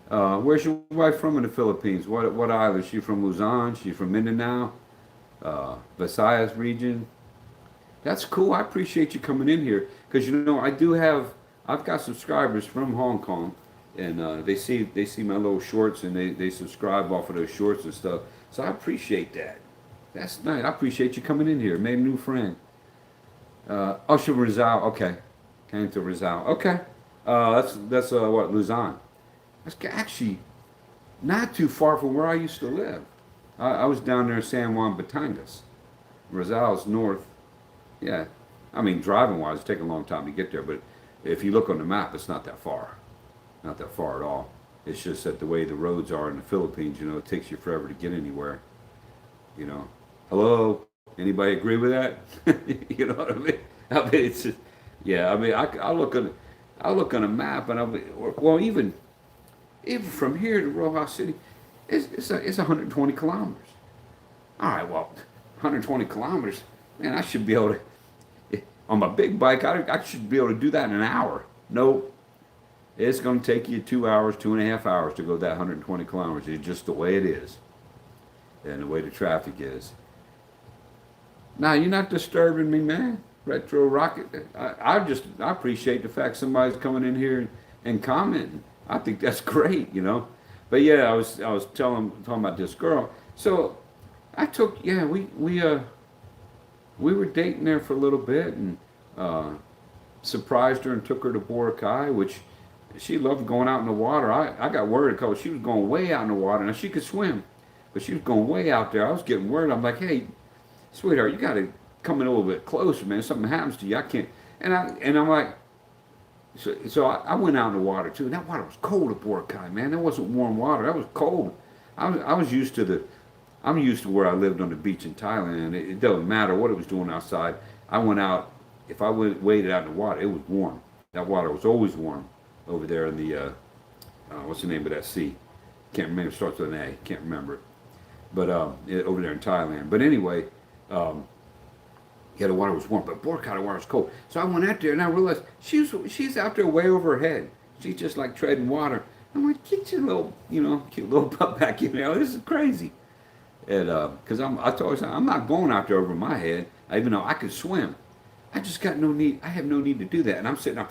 Speaker 1: Where's your wife from in the Philippines? What island? Is she from Luzon? She's from Mindanao? Visayas region? That's cool. I appreciate you coming in here because you know I've got subscribers from Hong Kong, and they see my little shorts and they subscribe off of those shorts and stuff. So I appreciate that. That's nice. I appreciate you coming in here. Made a new friend. Oh, she's from Rizal. Okay, came to Rizal. Okay, that's what, Luzon. That's actually not too far from where I used to live. I was down there in San Juan, Batangas. Rizal's north. Yeah. I mean, driving-wise, it's taking a long time to get there, but if you look on the map, it's not that far. Not that far at all. It's just that the way the roads are in the Philippines, you know, it takes you forever to get anywhere. You know. Hello? Anybody agree with that? You know what I mean? I mean, it's just, yeah, I mean, I look on a map and well, even from here to Rojas City, it's 120 kilometers. All right, well, 120 kilometers, man, I should be able to, on my big bike, I should be able to do that in an hour. Nope. It's going to take you 2 hours, 2.5 hours to go that 120 kilometers. It's just the way it is and the way the traffic is. Now, you're not disturbing me, man. Retro Rocket. I appreciate the fact somebody's coming in here and commenting. I think that's great, you know. But yeah, I was talking about this girl. So I took, yeah, we were dating there for a little bit and surprised her and took her to Boracay, which she loved going out in the water. I got worried because she was going way out in the water. Now she could swim, but she was going way out there. I was getting worried. I'm like, hey, sweetheart, you got to come in a little bit closer, man. If something happens to you, I can't. And I'm like, so I went out in the water too. And that water was cold at Boracay, man. That wasn't warm water. That was cold. I'm used to where I lived on the beach in Thailand. It doesn't matter what it was doing outside. I went out. If I waded out in the water, it was warm. That water was always warm over there in the what's the name of that sea? Can't remember. It starts with an A. Can't remember it. But over there in Thailand. But anyway. Yeah, the water was warm, but Boracay, the water was cold. So I went out there and I realized she's out there way over her head. She's just like treading water. I'm like, get your little, cute little butt back in there. This is crazy. And because I told her, I'm not going out there over my head, even though I could swim. I just got no need. I have no need to do that. And I'm sitting there,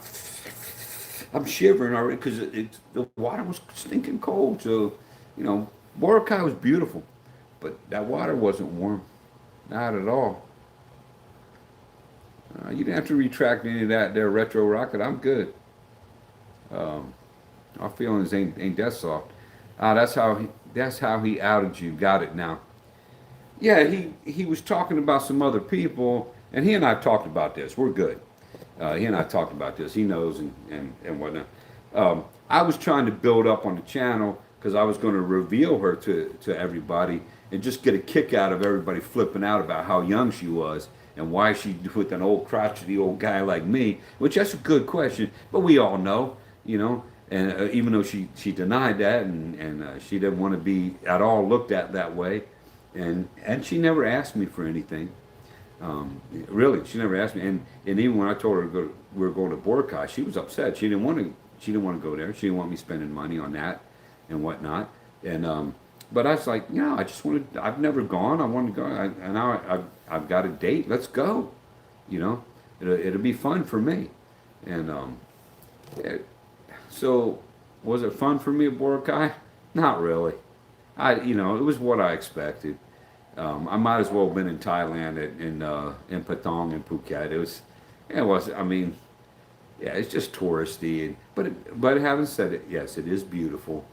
Speaker 1: I'm shivering already because the water was stinking cold. So, Boracay was beautiful, but that water wasn't warm, not at all. You didn't have to retract any of that there, retro rocket. I'm good. Um, our feelings ain't that soft. That's how he outed you. Got it now. Yeah, he was talking about some other people, and he and I talked about this. We're good. He and I talked about this. He knows and whatnot. I was trying to build up on the channel because I was going to reveal her to everybody and just get a kick out of everybody flipping out about how young she was and why she with an old crotchety old guy like me. Which that's a good question, but we all know. And even though she denied that and she didn't want to be at all looked at that way, and she never asked me for anything. Really, she never asked me. And even when I told her we were going to Boracay, she was upset. She didn't want to. She didn't want to go there. She didn't want me spending money on that and whatnot. And but I was like, I just wanted. I've never gone. I want to go. And now I've got a date. Let's go. It'll be fun for me. And it, so was it fun for me at Boracay? Not really. It was what I expected. I might as well have been in Thailand in Patong and Phuket. It was. I mean, yeah, it's just touristy. But having said it, yes, it is beautiful.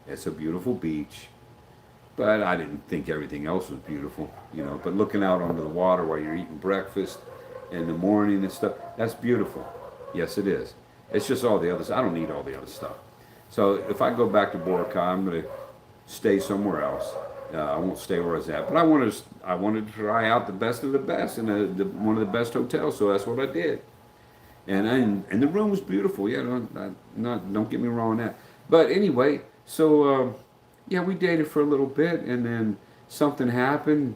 Speaker 1: It's a beautiful beach. But I didn't think everything else was beautiful. But looking out onto the water while you're eating breakfast in the morning and stuff, that's beautiful. Yes, it is. It's just all the others. I don't need all the other stuff. So if I go back to Boracay, I'm gonna stay somewhere else. I won't stay where I was at, but I wanted to try out the best of the best in one of the best hotels, so that's what I did. And the room was beautiful. Yeah, don't get me wrong on that. But anyway, so yeah, we dated for a little bit, and then something happened.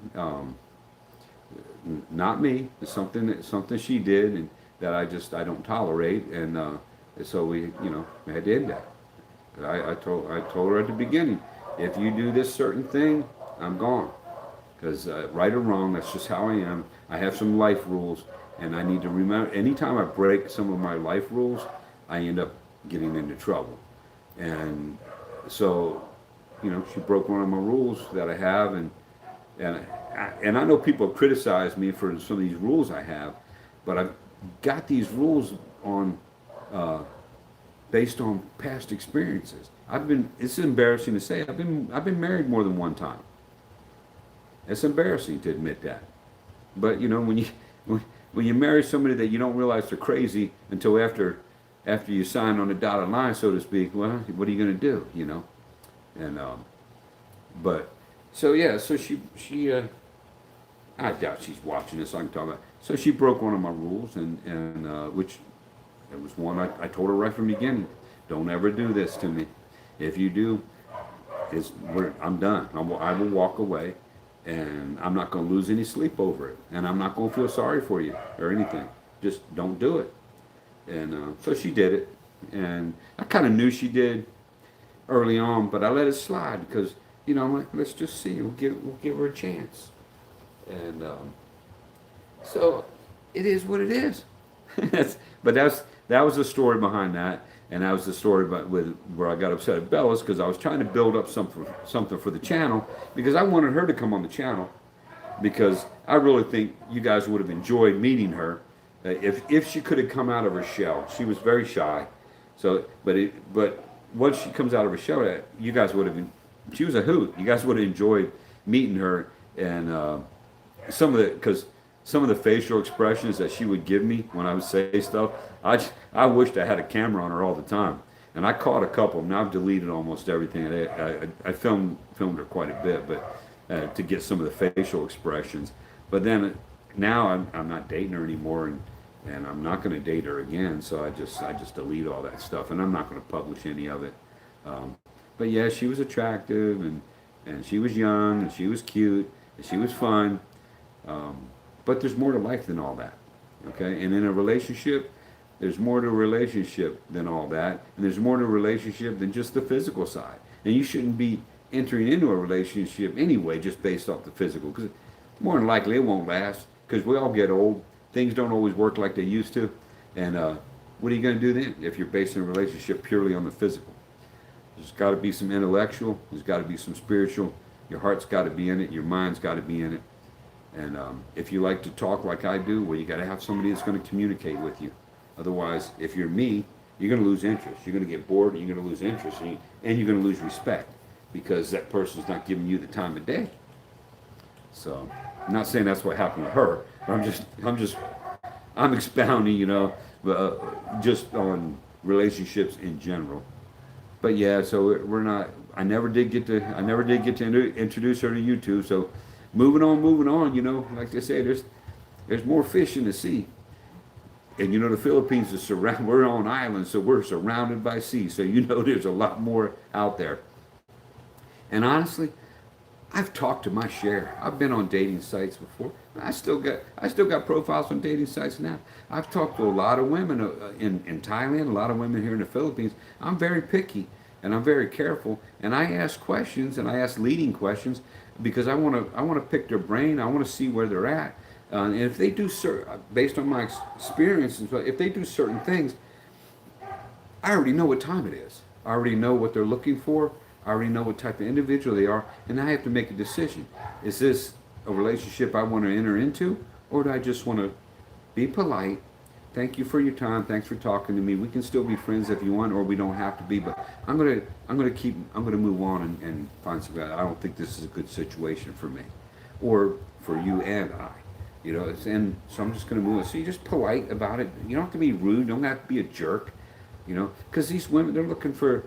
Speaker 1: Not me. Something she did, and that I don't tolerate, and so we had to end that. I told her at the beginning, if you do this certain thing, I'm gone. Because right or wrong, that's just how I am. I have some life rules, and I need to remember. Anytime I break some of my life rules, I end up getting into trouble. And so, she broke one of my rules that I have, and I know people have criticized me for some of these rules I have, but I've got these rules on based on past experiences. It's embarrassing to say, I've been married more than one time. It's embarrassing to admit that. But when you marry somebody that you don't realize they're crazy until after you sign on the dotted line, so to speak, well, what are you going to do, And but so yeah, so she I doubt she's watching this. I can talk about. So she broke one of my rules, and which it was one I told her right from the beginning. Don't ever do this to me. If you do, I'm done. I will walk away, and I'm not going to lose any sleep over it, and I'm not going to feel sorry for you or anything. Just don't do it. And so she did it, and I kind of knew she did early on, but I let it slide because I'm like, let's just see. We'll give her a chance, and so it is what it is. But that was the story behind that, and that was the story where I got upset at Bella's because I was trying to build up something for the channel because I wanted her to come on the channel because I really think you guys would have enjoyed meeting her if she could have come out of her shell. She was very shy, so but once she comes out of her shell, you guys would have been. She was a hoot. You guys would have enjoyed meeting her and some of the facial expressions that she would give me when I would say stuff. I wished I had a camera on her all the time, and I caught a couple. And I've deleted almost everything. I filmed her quite a bit, but to get some of the facial expressions. But then now I'm not dating her anymore, and I'm not going to date her again. So I just delete all that stuff, and I'm not going to publish any of it. But yeah, she was attractive, and she was young, and she was cute, and she was fun. But there's more to life than all that, okay? And in a relationship, There's more to a relationship than all that, and there's more to a relationship than just the physical side. And you shouldn't be entering into a relationship anyway just based off the physical, because more than likely it won't last. Because we all get old, things don't always work like they used to, and what are you going to do then if you're basing a relationship purely on the physical? There's got to be some intellectual. There's got to be some spiritual. Your heart's got to be in it. Your mind's got to be in it. And if you like to talk like I do, well, you got to have somebody that's going to communicate with you. Otherwise, if you're me, you're going to lose interest. You're going to get bored, and you're going to lose interest, and you're going to lose respect because that person's not giving you the time of day. So, I'm not saying that's what happened to her. But I'm expounding, just on relationships in general. But yeah, so we're not. I never did get to introduce her to you two. So, moving on. Like I say, there's more fish in the sea. And the Philippines is we're on islands, so we're surrounded by sea. So there's a lot more out there. And honestly, I've talked to my share. I've been on dating sites before. I still got profiles on dating sites now. I've talked to a lot of women in Thailand, a lot of women here in the Philippines. I'm very picky and I'm very careful, and I ask questions, and I ask leading questions because I want to pick their brain. I want to see where they're at. And if they do, based on my experience, if they do certain things, I already know what time it is. I already know what they're looking for. I already know what type of individual they are, and I have to make a decision. Is this a relationship I want to enter into, or do I just want to be polite? Thank you for your time. Thanks for talking to me. We can still be friends if you want, or we don't have to be. But I'm gonna move on and find something. I don't think this is a good situation for me, or for you and I. And so I'm just going to move on. So you're just polite about it. You don't have to be rude. You don't have to be a jerk, because these women, they're looking for,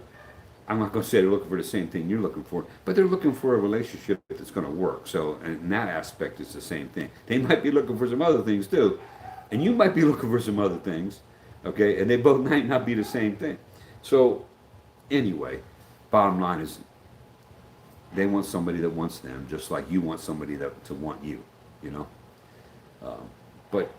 Speaker 1: I'm not going to say they're looking for the same thing you're looking for, but they're looking for a relationship that's going to work. So in that aspect, it's the same thing. They might be looking for some other things too, and you might be looking for some other things, okay? And they both might not be the same thing. So anyway, bottom line is they want somebody that wants them, just like you want somebody to want you, But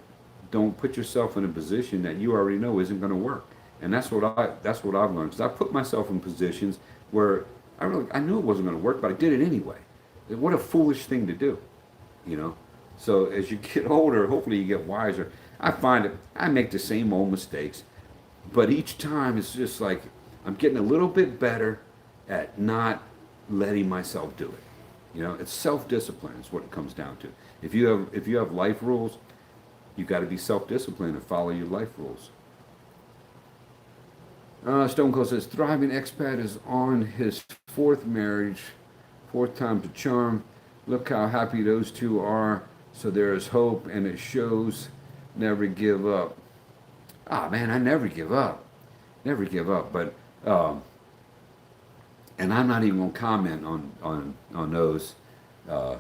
Speaker 1: don't put yourself in a position that you already know isn't going to work. And that's what I've learned. Because I put myself in positions where I knew it wasn't going to work, but I did it anyway. What a foolish thing to do, So as you get older, hopefully you get wiser. I find that I make the same old mistakes, but each time it's just like I'm getting a little bit better at not letting myself do it. It's self-discipline is what it comes down to. If you have life rules, you got to be self-disciplined and follow your life rules. Stone Cold says, thriving expat is on his fourth marriage, fourth time's a charm. Look how happy those two are. So there is hope, and it shows. Never give up. Man, I never give up. Never give up. But and I'm not even gonna comment on those. I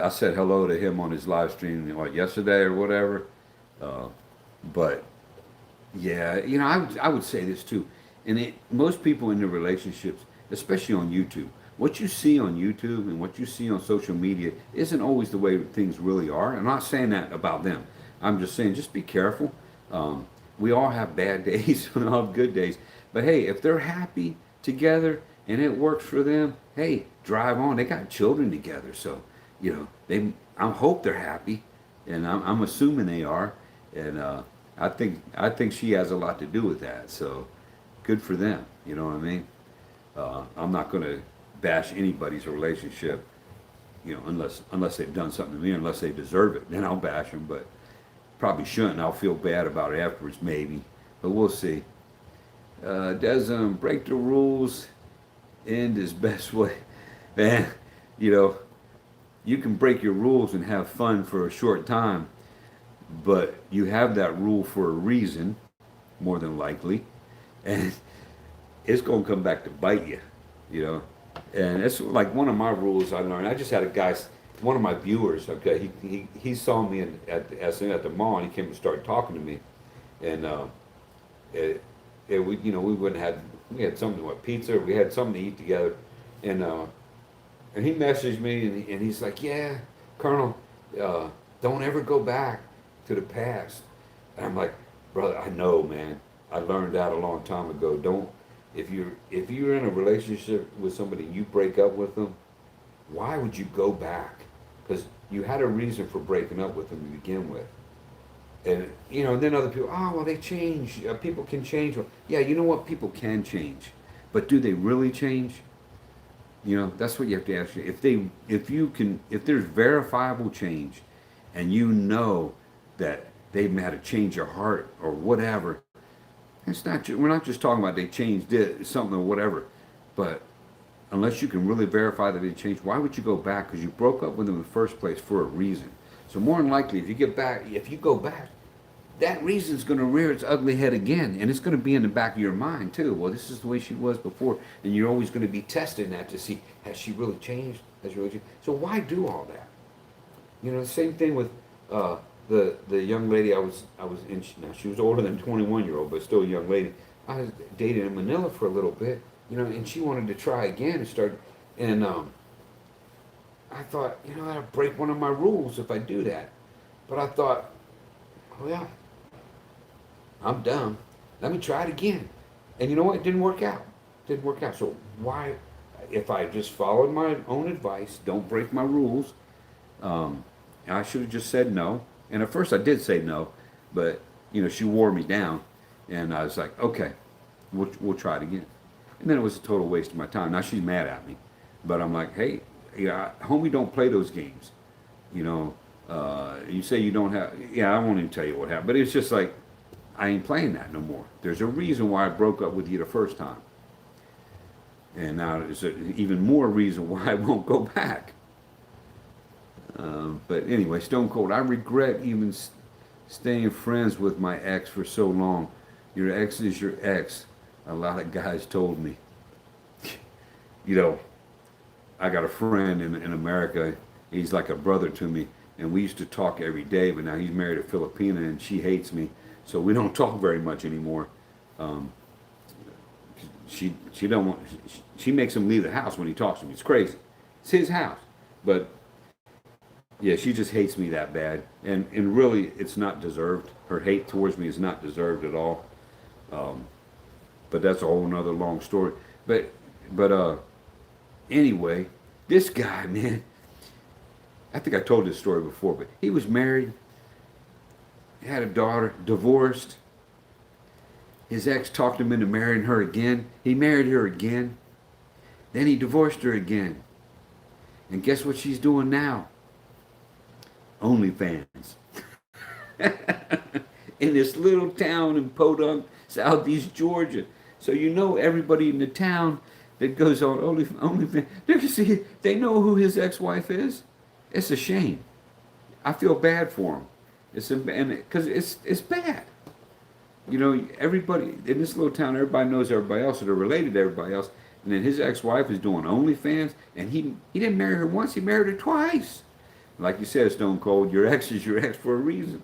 Speaker 1: said hello to him on his live stream yesterday or whatever. But yeah, I would say this too. And most people in their relationships, especially on YouTube, what you see on YouTube and what you see on social media isn't always the way things really are. I'm not saying that about them. I'm just saying, just be careful. We all have bad days, we all have good days. But hey, if they're happy together and it works for them, hey, drive on. They got children together, so I hope they're happy, and I'm assuming they are, and I think she has a lot to do with that. So good for them. You know what I mean? I'm not going to bash anybody's relationship, unless they've done something to me, unless they deserve it. Then I'll bash them, but probably shouldn't. I'll feel bad about it afterwards, maybe, but we'll see. Doesn't break the rules, end his best way. Man, you can break your rules and have fun for a short time, but you have that rule for a reason, more than likely, and it's going to come back to bite you, And it's like one of my rules I learned. I just had a guy, one of my viewers, okay, he saw me at the mall, and he came and started talking to me, and we had something, pizza, we had something to eat together, and he messaged me, and he's like, yeah, Colonel, don't ever go back to the past. And I'm like, Brother, I know, man. I learned that a long time ago. Don't if you're in a relationship with somebody, you break up with them. Why would you go back? Because you had a reason for breaking up with them to begin with. And then other people, oh well, they change. People can change. Well, yeah, you know what? People can change, but do they really change? That's what you have to ask. If there's verifiable change, and that they've had a change of heart or whatever, we're not just talking about they changed something or whatever, but unless you can really verify that they changed, why would you go back? Because you broke up with them in the first place for a reason. So more than likely, if you go back, that reason's going to rear its ugly head again, and it's going to be in the back of your mind too. Well, this is the way she was before, and you're always going to be testing that to see, has she really changed? Has she really changed? So why do all that? The same thing with the young lady I was in. Now she was older than 21-year-old, but still a young lady. I was dating in Manila for a little bit, and she wanted to try again and start. And I thought, that'll break one of my rules if I do that. But I thought, oh yeah, I'm dumb. Let me try it again. And you know what? It didn't work out. Didn't work out. So why, if I just followed my own advice, don't break my rules, I should have just said no. And at first I did say no, but she wore me down, and I was like, okay, we'll try it again. And then it was a total waste of my time. Now she's mad at me, but I'm like, hey, homie, don't play those games. You say you don't have. Yeah, I won't even tell you what happened, but it's just like, I ain't playing that no more. There's a reason why I broke up with you the first time, and now there's even more reason why I won't go back. But anyway, Stone Cold, I regret even staying friends with my ex for so long. Your ex is your ex. A lot of guys told me. I got a friend in America. He's like a brother to me, and we used to talk every day. But now he's married a Filipina, and she hates me, so we don't talk very much anymore. She don't want. She makes him leave the house when he talks to me. It's crazy. It's his house, but yeah, she just hates me that bad, and really, it's not deserved. Her hate towards me is not deserved at all. But that's a whole nother long story. But anyway, this guy, man, I think I told this story before, but he was married, had a daughter, divorced. His ex talked him into marrying her again. He married her again. Then he divorced her again. And guess what she's doing now? OnlyFans. In this little town in Podunk, Southeast Georgia. So everybody in the town that goes on OnlyFans, they know who his ex-wife is. It's a shame. I feel bad for him. Because it's bad. Everybody in this little town, everybody knows everybody else, so they're related to everybody else. And then his ex-wife is doing OnlyFans, and he didn't marry her once, he married her twice. Like you said, Stone Cold, your ex is your ex for a reason,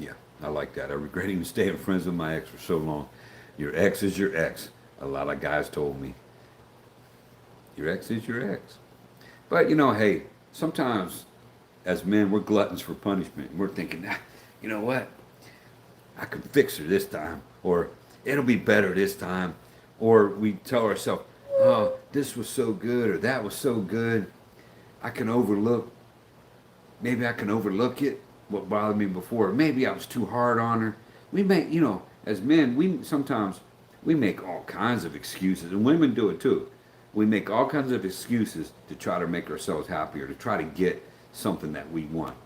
Speaker 1: Yeah, I like that. I regret even staying friends with my ex for so long. Your ex is your ex. A lot of guys told me. Your ex is your ex. But, hey, sometimes as men, we're gluttons for punishment. We're thinking, you know what? I can fix her this time. Or it'll be better this time. Or we tell ourselves, oh, this was so good or that was so good. Maybe I can overlook it, what bothered me before. Maybe I was too hard on her. We make, as men, we make all kinds of excuses, and women do it too. We make all kinds of excuses to try to make ourselves happier, to try to get something that we want.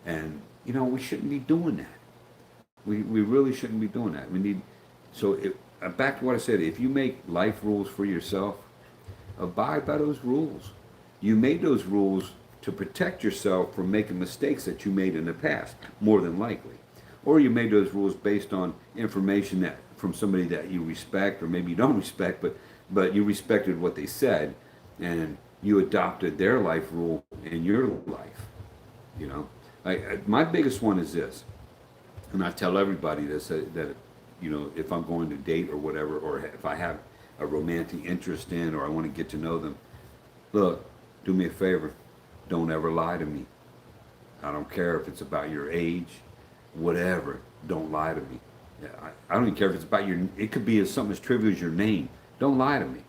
Speaker 1: And, we shouldn't be doing that. We really shouldn't be doing that. Back to what I said, if you make life rules for yourself, abide by those rules. You made those rules to protect yourself from making mistakes that you made in the past, more than likely. Or you made those rules based on information that from somebody that you respect, or maybe you don't respect, but you respected what they said, and you adopted their life rule in your life. My biggest one is this, and I tell everybody this, that if I'm going to date or whatever, or if I have a romantic interest in, or I want to get to know them, look, do me a favor. Don't ever lie to me. I don't care if it's about your age, whatever. Don't lie to me. Yeah, I don't even care if it's about your. It could be something as trivial as your name. Don't lie to me,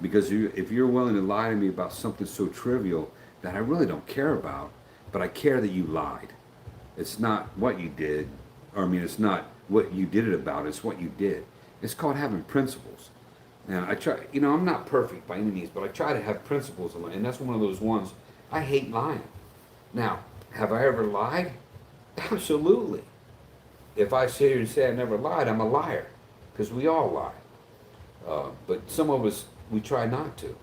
Speaker 1: because if you're willing to lie to me about something so trivial that I really don't care about, but I care that you lied. It's not what you did, or I mean, it's not what you did it about. It's what you did. It's called having principles. And I try. I'm not perfect by any means, but I try to have principles, and that's one of those ones. I hate lying. Now, have I ever lied? Absolutely. If I sit here and say I never lied, I'm a liar, because we all lie. But some of us, we try not to,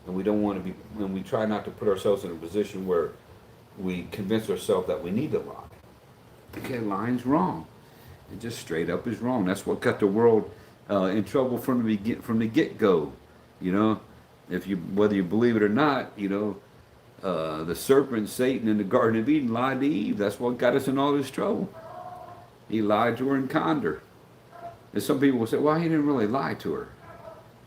Speaker 1: and we don't want to be, and we try not to put ourselves in a position where we convince ourselves that we need to lie. Okay, lying's wrong. It just straight up is wrong. That's what got the world in trouble from the get-go. If whether you believe it or not, the serpent, Satan, in the Garden of Eden lied to Eve. That's what got us in all this trouble. He lied to her and conned her. And some people will say, well, he didn't really lie to her.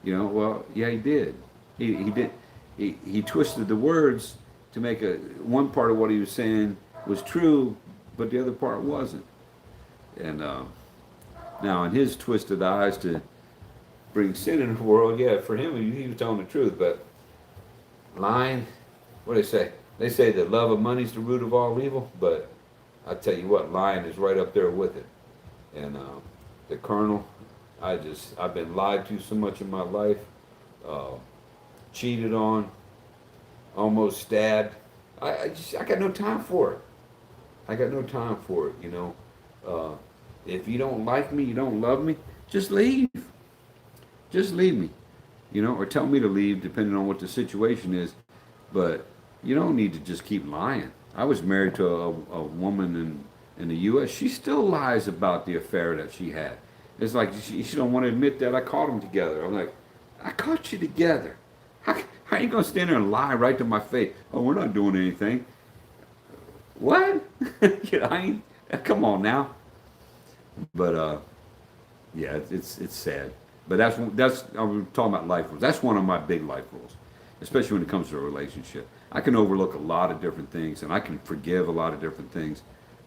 Speaker 1: Well, yeah, he did. He did. He twisted the words to make one part of what he was saying was true, but the other part wasn't. And now, in his twisted eyes to bring sin in the world, yeah, for him, he was telling the truth. But lying, what do they say? They say the love of money is the root of all evil, but I tell you what, lying is right up there with it. And the Colonel, I've been lied to so much in my life, cheated on, almost stabbed. I got no time for it. I got no time for it. If you don't like me, you don't love me, just leave. Just leave me, or tell me to leave, depending on what the situation is. But you don't need to just keep lying. I was married to a woman in the U.S. She still lies about the affair that she had. It's like she don't want to admit that I caught them together. I'm like, I caught you together. How are you going to stand there and lie right to my face? Oh, we're not doing anything. What? Come on now. But yeah, it's sad. But that's I'm talking about life rules. That's one of my big life rules, especially when it comes to a relationship. I can overlook a lot of different things, and I can forgive a lot of different things.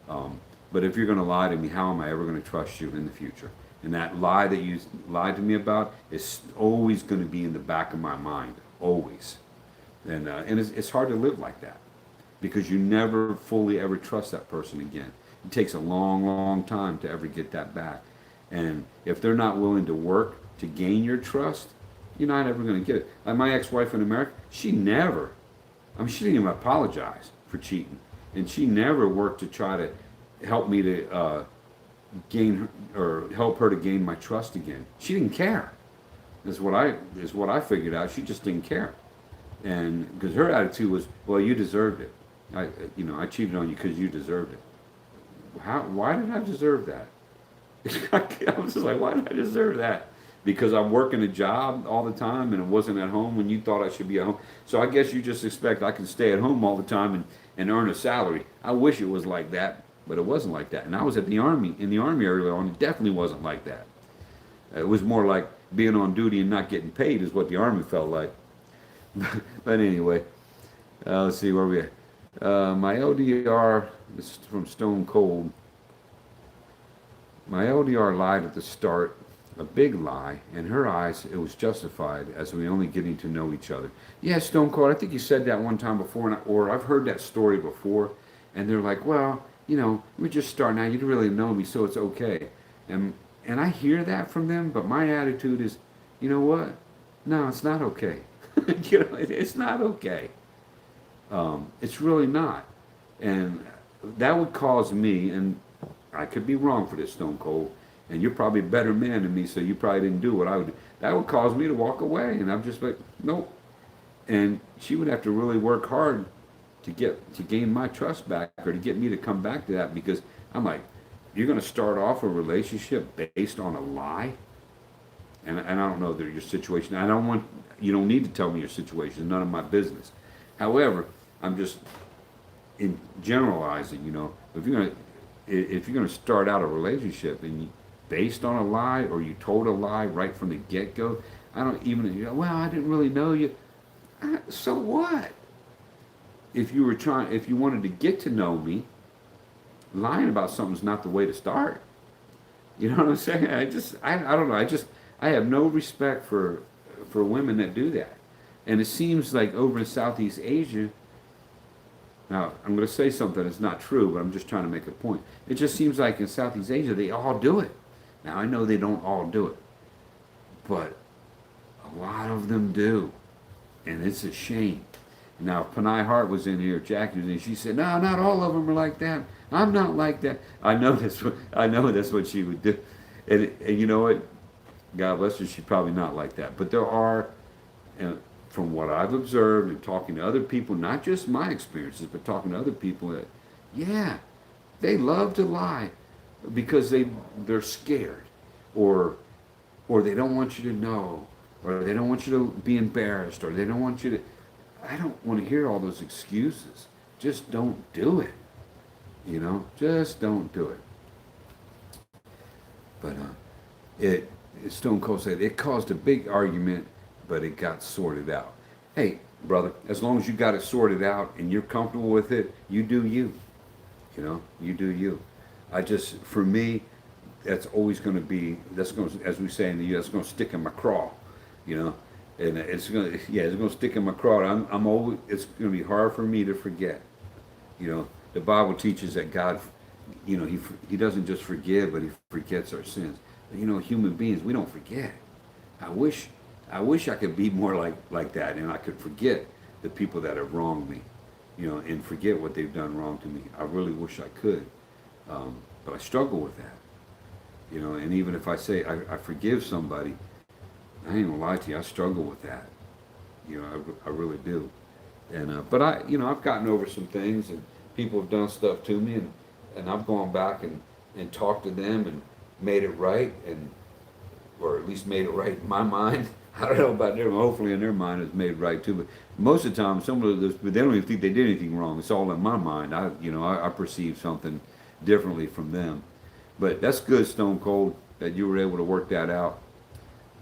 Speaker 1: But if you're going to lie to me, how am I ever going to trust you in the future? And that lie that you lied to me about is always going to be in the back of my mind, always. And it's hard to live like that, because you never fully ever trust that person again. It takes a long, long time to ever get that back. And if they're not willing to work to gain your trust, you're not ever going to get it. Like my ex-wife in America, she didn't even apologize for cheating. And she never worked to try to help me to gain or help her to gain my trust again. She didn't care. Is what I figured out. She just didn't care. And because her attitude was, well, you deserved it. I cheated on you because you deserved it. Why did I deserve that? I was just like, why did I deserve that? Because I'm working a job all the time and it wasn't at home when you thought I should be at home. So I guess you just expect I can stay at home all the time and earn a salary. I wish it was like that, but it wasn't like that. And I was in the army early on. It definitely wasn't like that. It was more like being on duty and not getting paid is what the army felt like. But anyway, let's see where we at. My LDR, this is from Stone Cold. My LDR lied at the start, a big lie. In her eyes, it was justified as we only getting to know each other. Yeah, Stone Cold, I think you said that one time before, or I've heard that story before, and they're like, well, we're just starting out. You don't really know me, so it's okay. And I hear that from them, but my attitude is, you know what? No, it's not okay. It's not okay. It's really not. And that would cause me, and I could be wrong for this, Stone Cold, and you're probably a better man than me, so you probably didn't do what I would do. That would cause me to walk away, and I'm just like, nope. And she would have to really work hard to gain my trust back, or to get me to come back to that, because I'm like, you're going to start off a relationship based on a lie? And I don't know your situation. You don't need to tell me your situation. It's none of my business. However, I'm just in generalizing, if you're going to start out a relationship and based on a lie, or you told a lie right from the get-go, I don't even, well, I didn't really know you. So what? if you wanted to get to know me, lying about something's not the way to start. You know what I'm saying? I don't know. I have no respect for women that do that. And it seems like over in Southeast Asia, now I'm going to say something that's not true, but I'm just trying to make a point. It just seems like in Southeast Asia, they all do it. Now I know they don't all do it, but a lot of them do. And it's a shame. Now, if Panay Hart was in here, Jackie was in, she said, "No, not all of them are like that. I'm not like that." I know that's what she would do. And you know what? God bless her, she's probably not like that. But there are, from what I've observed and talking to other people, not just my experiences, but talking to other people, that, yeah, they love to lie because they're scared, or they don't want you to know, or they don't want you to be embarrassed, or they don't want you to. I don't want to hear all those excuses. Just don't do it. Just don't do it. But Stone Cold said it caused a big argument, but it got sorted out. Hey, brother, as long as you got it sorted out and you're comfortable with it, you do you. You do you. For me, that's always going to be, that's going to, as we say in the U.S., that's going to stick in my craw, and it's going to stick in my craw. I'm always, it's going to be hard for me to forget. The Bible teaches that God, he doesn't just forgive, but he forgets our sins. But, human beings, we don't forget. I wish I could be more like that, and I could forget the people that have wronged me, and forget what they've done wrong to me. I really wish I could, but I struggle with that, and even if I say I forgive somebody, I ain't gonna lie to you, I struggle with that. I really do. And but I've gotten over some things, and people have done stuff to me, and I've gone back and talked to them and made it right, or at least made it right in my mind. I don't know about them. Hopefully in their mind it's made right too. But most of the time, some of those, but they don't even think they did anything wrong. It's all in my mind. I perceive something differently from them. But that's good, Stone Cold, that you were able to work that out.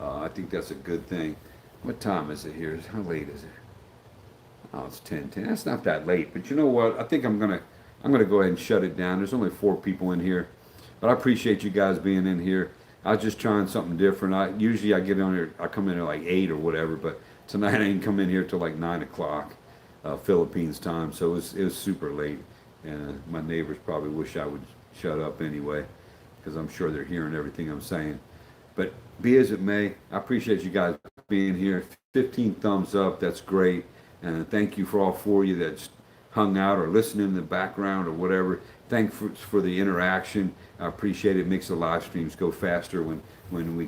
Speaker 1: I think that's a good thing. What time is it here? How late is it? Oh, it's 10:10. That's not that late. But you know what? I think I'm gonna go ahead and shut it down. There's only 4 people in here, but I appreciate you guys being in here. I was just trying something different. I get on here. I come in here like 8 or whatever, but tonight I didn't come in here till like 9 o'clock, Philippines time. So it was super late, and my neighbors probably wish I would shut up anyway, because I'm sure they're hearing everything I'm saying. But be as it may, I appreciate you guys being here. 15 thumbs up, that's great. And thank you for all 4 of you that's hung out or listening in the background or whatever. Thanks for the interaction. I appreciate it. It makes the live streams go faster when we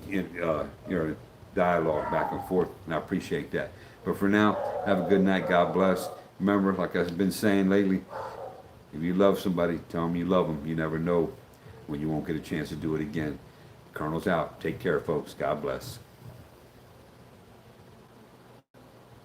Speaker 1: dialogue back and forth, and I appreciate that. But for now, have a good night. God bless. Remember, like I've been saying lately, if you love somebody, tell them you love them. You never know when you won't get a chance to do it again. Colonel's out. Take care, folks. God bless.